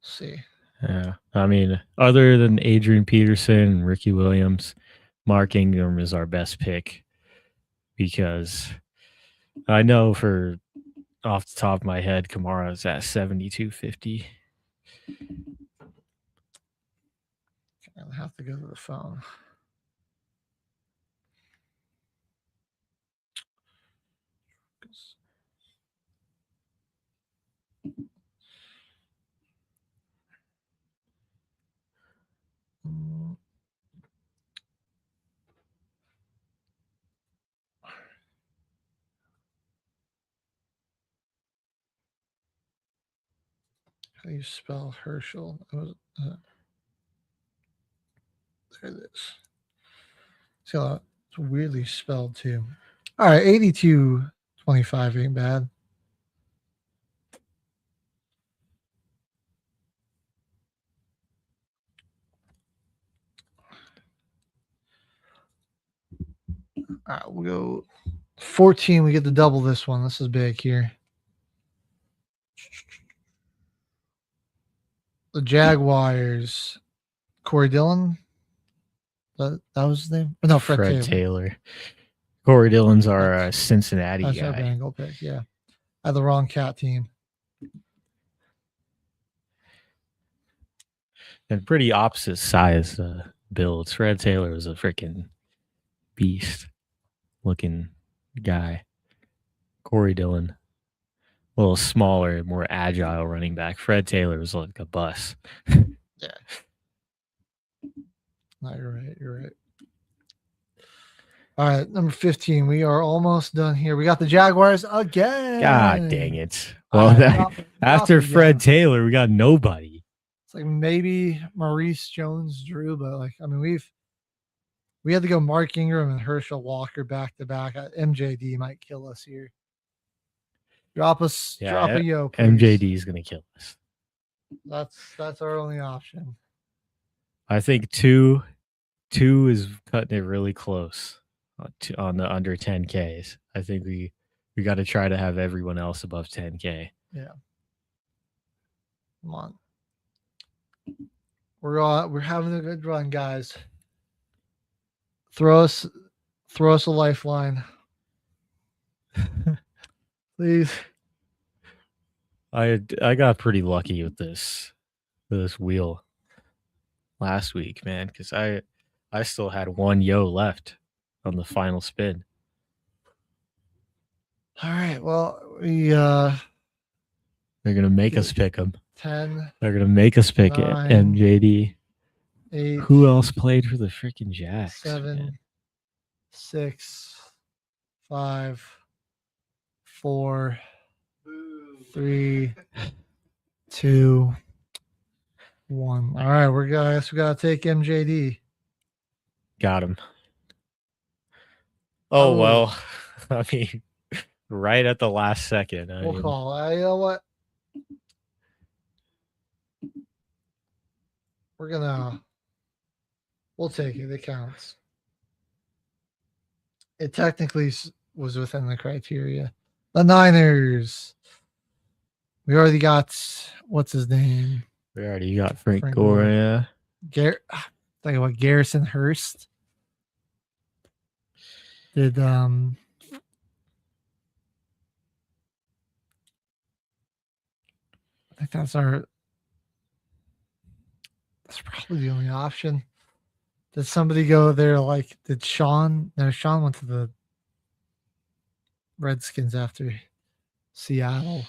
See. Yeah. I mean, other than Adrian Peterson and Ricky Williams, Mark Ingram is our best pick because I know for off the top of my head, Kamara's at 7,250. I'll have to go to the phone. How do you spell Herschel? There it is. See how it's weirdly spelled too. All right, 82.25 ain't bad. All right, we'll go 14. We get to double this one. This is big here. The Jaguars. Corey Dillon. That was his name? No, Fred Taylor. Corey Dillon's our Cincinnati That's guy. our Bengal pick, yeah. I had the wrong cat team. And pretty opposite size builds. Fred Taylor was a freaking beast looking guy. Corey Dillon, a little smaller, more agile running back. Fred Taylor was like a bus. Yeah. No, you're right. You're right. All right, number 15. We are almost done here. We got the Jaguars again. God dang it. Well, after Fred Taylor, we got nobody. It's like maybe Maurice Jones-Drew, but like, I mean, we had to go Mark Ingram and Herschel Walker back to back. MJD might kill us here. Drop a yo, please. MJD is gonna kill us. That's our only option. I think two is cutting it really close on the under 10Ks. I think we got to try to have everyone else above 10K. Yeah. Come on. We're having a good run, guys. Throw us a lifeline. Please. I got pretty lucky with this wheel last week, man, because I still had one yo left on the final spin. All right. Well, they're gonna make us pick them. 10. They're gonna make us pick 9, it. MJD. 8. Who else played for the freaking Jacks? 7. Man? 6. 5. 4. 3. 2. 1. All right, we gotta take MJD. Got him. Oh, well. I mean, right at the last second. We'll call. You know what? We'll take it. It counts. It technically was within the criteria. The Niners. We already got, what's his name? We already got Frank Gore, yeah. Think about Garrison Hurst. Did I think that's probably the only option. Did somebody go there did Sean? No, Sean went to the Redskins after Seattle.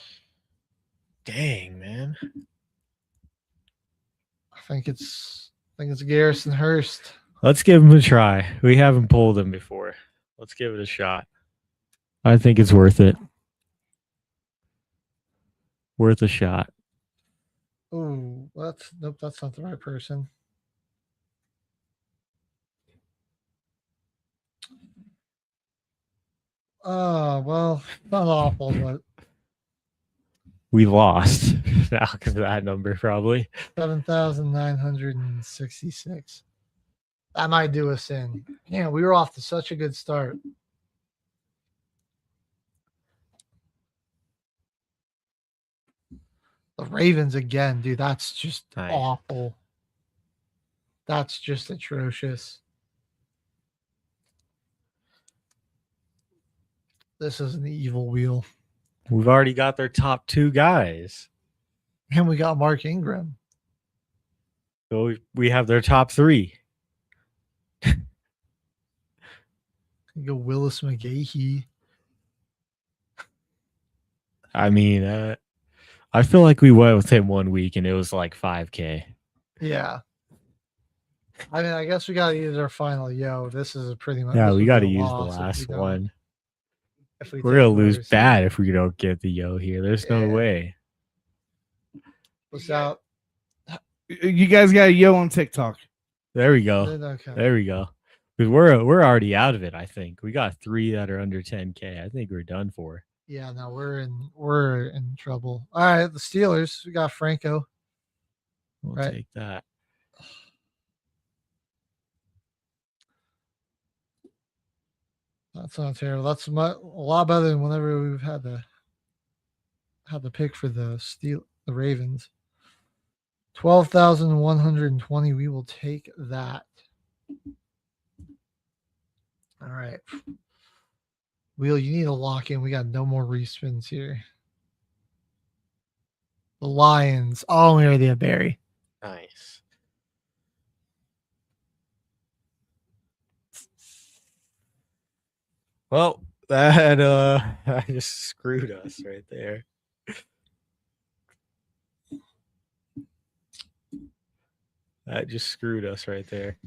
Dang, man. I think it's Garrison Hurst. Let's give him a try. We haven't pulled him before. Let's give it a shot. I think it's worth it. Worth a shot. Oh, that's not the right person. Oh, well, not awful, but we lost now because of that number, probably 7,966. That might do us in. Yeah, we were off to such a good start. The Ravens again, dude. That's just awful. That's just atrocious. This is an evil wheel. We've already got their top 2 guys. And we got Mark Ingram. So we have their top 3. You go Willis McGahee. I mean, I feel like we went with him one week and it was like 5K. Yeah. I mean, I guess we got to use our final yo. This is a pretty much. Yeah, we got to use the last one. We're going to lose bad if we don't get the yo here. There's no way. What's out? You guys got a yo on TikTok. There we go. Okay. There we go. Because we're already out of it, I think. We got 3 that are under 10K. I think we're done for. Yeah, no, we're in trouble. All right, the Steelers. We got Franco. We'll take that. That's not terrible. That's a lot better than whenever we've had the pick for the Ravens. 12,120. We will take that. All right. Wheel, you need to lock in. We got no more respins here. The Lions. Oh, we already have Barry. Nice. Well, that just screwed us right there. That just screwed us right there.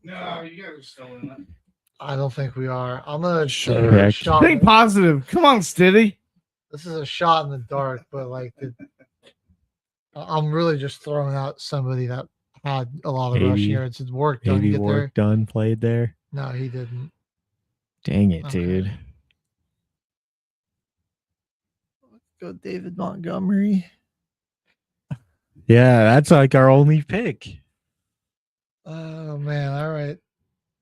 No, you guys are still in it. I don't think we are. I'm gonna shot. Think positive. Come on, Stiddy. This is a shot in the dark, but I'm really just throwing out somebody that had a lot of rushing yards. It's work done. Maybe work done played there. No, he didn't. Dang it, dude. Let's go David Montgomery. Yeah, that's like our only pick. Oh man, all right.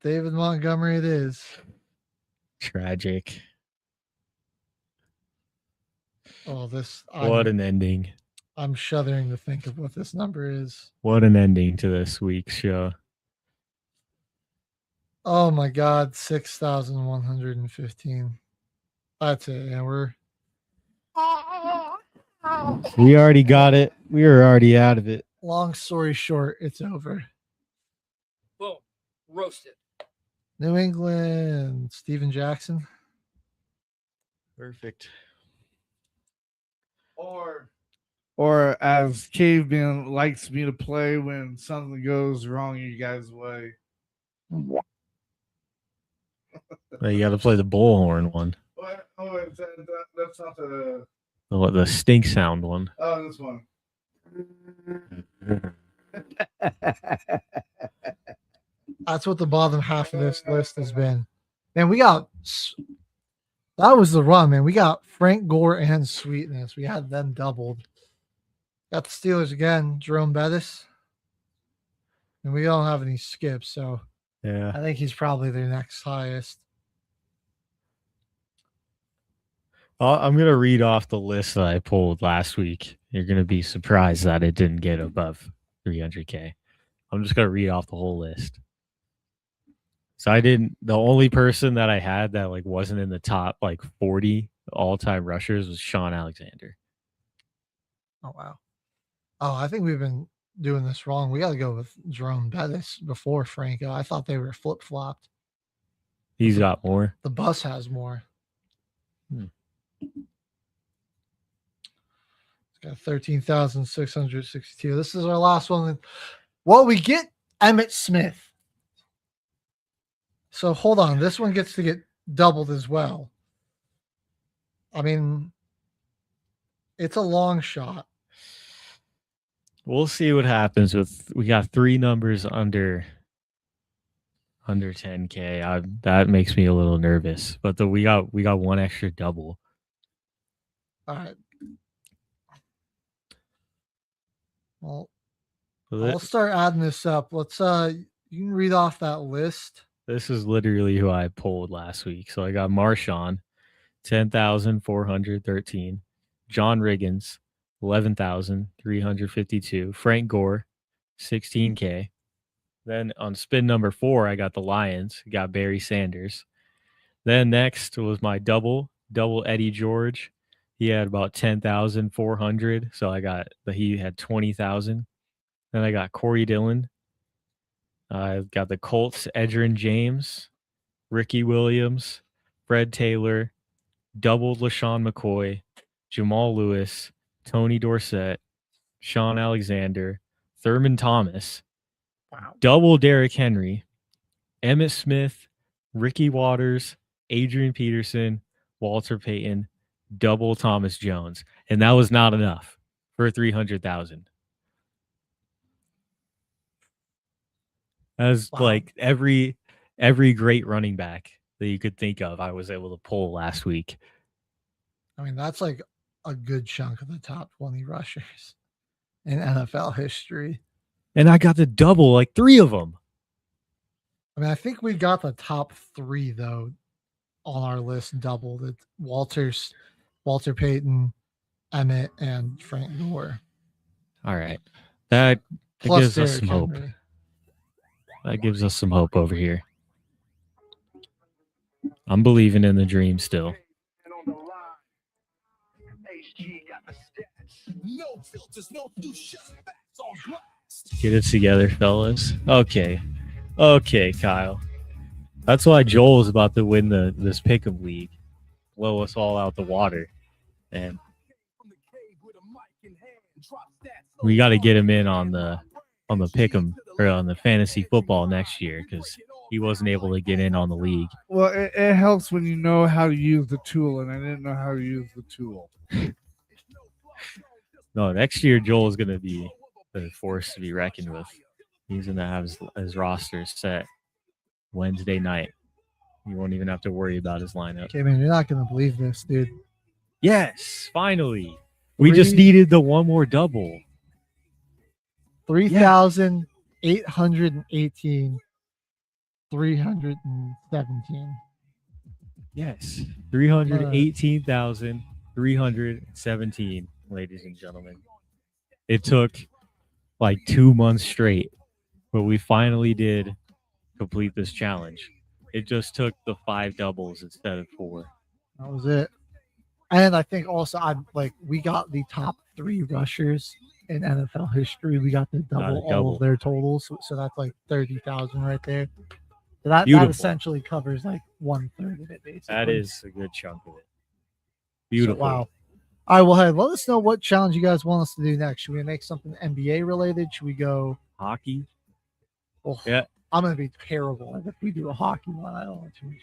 David Montgomery it is. Tragic. Oh, what an ending. I'm shuddering to think of what this number is. What an ending to this week's show. Oh my God, 6,115. That's it. And we already got it. We were already out of it. Long story short, it's over. Boom. Roasted. New England, Steven Jackson. Perfect. Or as Caveman likes me to play when something goes wrong you guys' way. Well, you got to play the bullhorn one. What? Oh, that's not the... The stink sound one. Oh, this one. That's what the bottom half of this list has been. Man, that was the run, man. We got Frank Gore and Sweetness. We had them doubled. Got the Steelers again, Jerome Bettis. And we don't have any skips, so Yeah. I think he's probably their next highest. I'm going to read off the list that I pulled last week. You're going to be surprised that it didn't get above 300K. I'm just going to read off the whole list. So the only person that I had that like wasn't in the top like 40 all-time rushers was Sean Alexander. Oh, wow. Oh, I think we've been doing this wrong. We got to go with Jerome Bettis before Franco. I thought they were flip-flopped. He's got more. The bus has more. It's got 13,662. This is our last one. Well, we get Emmitt Smith. So hold on. This one gets to get doubled as well. I mean, it's a long shot. We'll see what happens we got 3 numbers under 10K. That makes me a little nervous. But we got one extra double. All right. Well, So I'll start adding this up. Let's you can read off that list. This is literally who I pulled last week. So I got Marshawn, 10,413. John Riggins, 11,352. Frank Gore, 16K. Then on spin number 4, I got the Lions. Got Barry Sanders. Then next was my double Eddie George. He had about 10,400. So he had 20,000. Then I got Corey Dillon. I got the Colts, Edgerrin James, Ricky Williams, Fred Taylor, doubled LaShawn McCoy, Jamal Lewis, Tony Dorsett, Sean Alexander, Thurman Thomas, double Derrick Henry, Emmitt Smith, Ricky Waters, Adrian Peterson, Walter Payton, double Thomas Jones. And that was not enough for 300,000. As like every great running back that you could think of, I was able to pull last week. I mean, that's like a good chunk of the top 20 rushers in NFL history. And I got the double, like 3 of them. I mean, I think we got the top 3 though on our list doubled. It's Walter Payton, Emmett, and Frank Gore. All right. That gives us some hope. Henry. That gives us some hope over here. I'm believing in the dream still. Get it together, fellas. Okay, Kyle. That's why Joel's about to win this PickEM league. Blow us all out the water. And we got to get him in on the PickEM or on the fantasy football next year because he wasn't able to get in on the league. Well, it helps when you know how to use the tool, and I didn't know how to use the tool. No, next year Joel is going to be the force to be reckoned with. He's going to have his roster set Wednesday night. You won't even have to worry about his lineup. Okay, man, you're not going to believe this, dude. Yes, finally. We just needed the one more double. 3,818, 317. Yes, 318,317, ladies and gentlemen. It took like 2 months straight, but we finally did complete this challenge. It just took the 5 doubles instead of 4. That was it. And I think also we got the top 3 rushers in NFL history. We got the double all of their totals. So that's like 30,000 right there. So that essentially covers like 1/3 of it, basically. That is a good chunk of it. Beautiful. So, wow. All right, well, hey, let us know what challenge you guys want us to do next. Should we make something NBA related? Should we go hockey? Well, yeah. I'm gonna be terrible if we do a hockey one. I don't want to.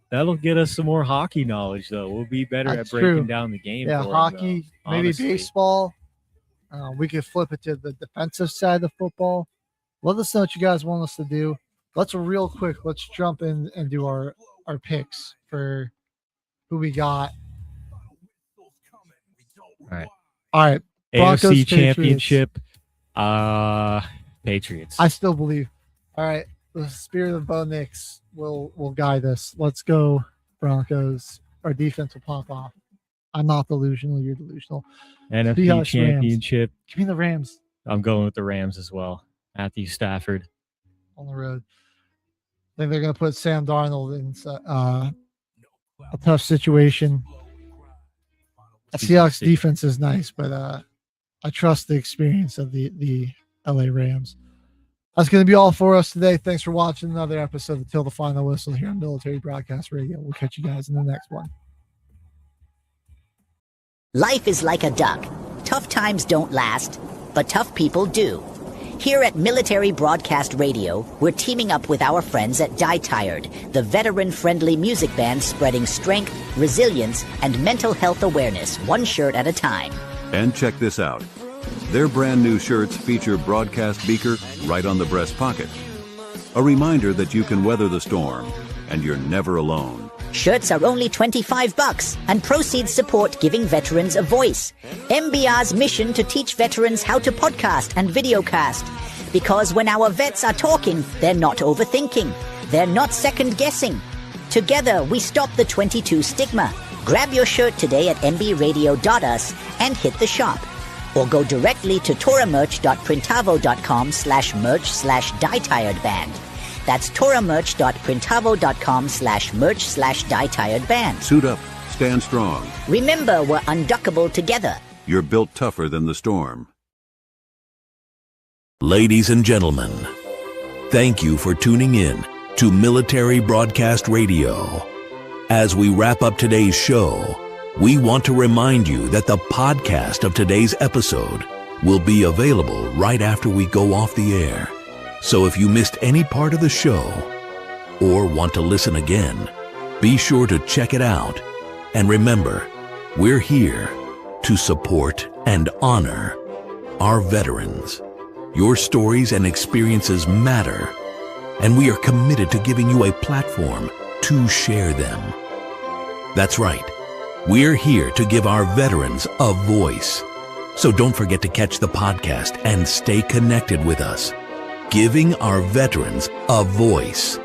That'll get us some more hockey knowledge, though. We'll be better at breaking down the game. Yeah, hockey, maybe baseball. We could flip it to the defensive side of football. Let us know what you guys want us to do. let's jump in and do our picks for who we got. All right. Broncos, AFC Championship, Patriots. I still believe. All right, the spirit of Bo Nix will guide us. Let's go Broncos. Our defense will pop off. I'm not delusional. You're delusional. NFC Seahawks, Championship. Rams. Give me the Rams. I'm going with the Rams as well. Matthew Stafford. On the road. I think they're going to put Sam Darnold in a tough situation. The Seahawks defense is nice, but I trust the experience of the LA Rams. That's going to be all for us today. Thanks for watching another episode of Till the Final Whistle here on Military Broadcast Radio. We'll catch you guys in the next one. Life is like a duck. Tough times don't last, but tough people do. Here at Military Broadcast Radio, we're teaming up with our friends at Die Tired, the veteran-friendly music band spreading strength, resilience, and mental health awareness one shirt at a time. And check this out. Their brand new shirts feature broadcast beaker right on the breast pocket. A reminder that you can weather the storm, and you're never alone. Shirts are only $25, and proceeds support giving veterans a voice. MBR's mission to teach veterans how to podcast and videocast. Because when our vets are talking, they're not overthinking. They're not second-guessing. Together, we stop the 22 stigma. Grab your shirt today at mbradio.us and hit the shop. Or go directly to toramerch.printavo.com/merch/dietiredband. That's toramerch.printavo.com/merch/dietiredband. Suit up, stand strong. Remember, we're unduckable together. You're built tougher than the storm. Ladies and gentlemen, thank you for tuning in to Military Broadcast Radio. As we wrap up today's show, we want to remind you that the podcast of today's episode will be available right after we go off the air. So if you missed any part of the show or want to listen again, be sure to check it out. And remember, we're here to support and honor our veterans. Your stories and experiences matter, and we are committed to giving you a platform to share them. That's right. We're here to give our veterans a voice. So don't forget to catch the podcast and stay connected with us. Giving our veterans a voice.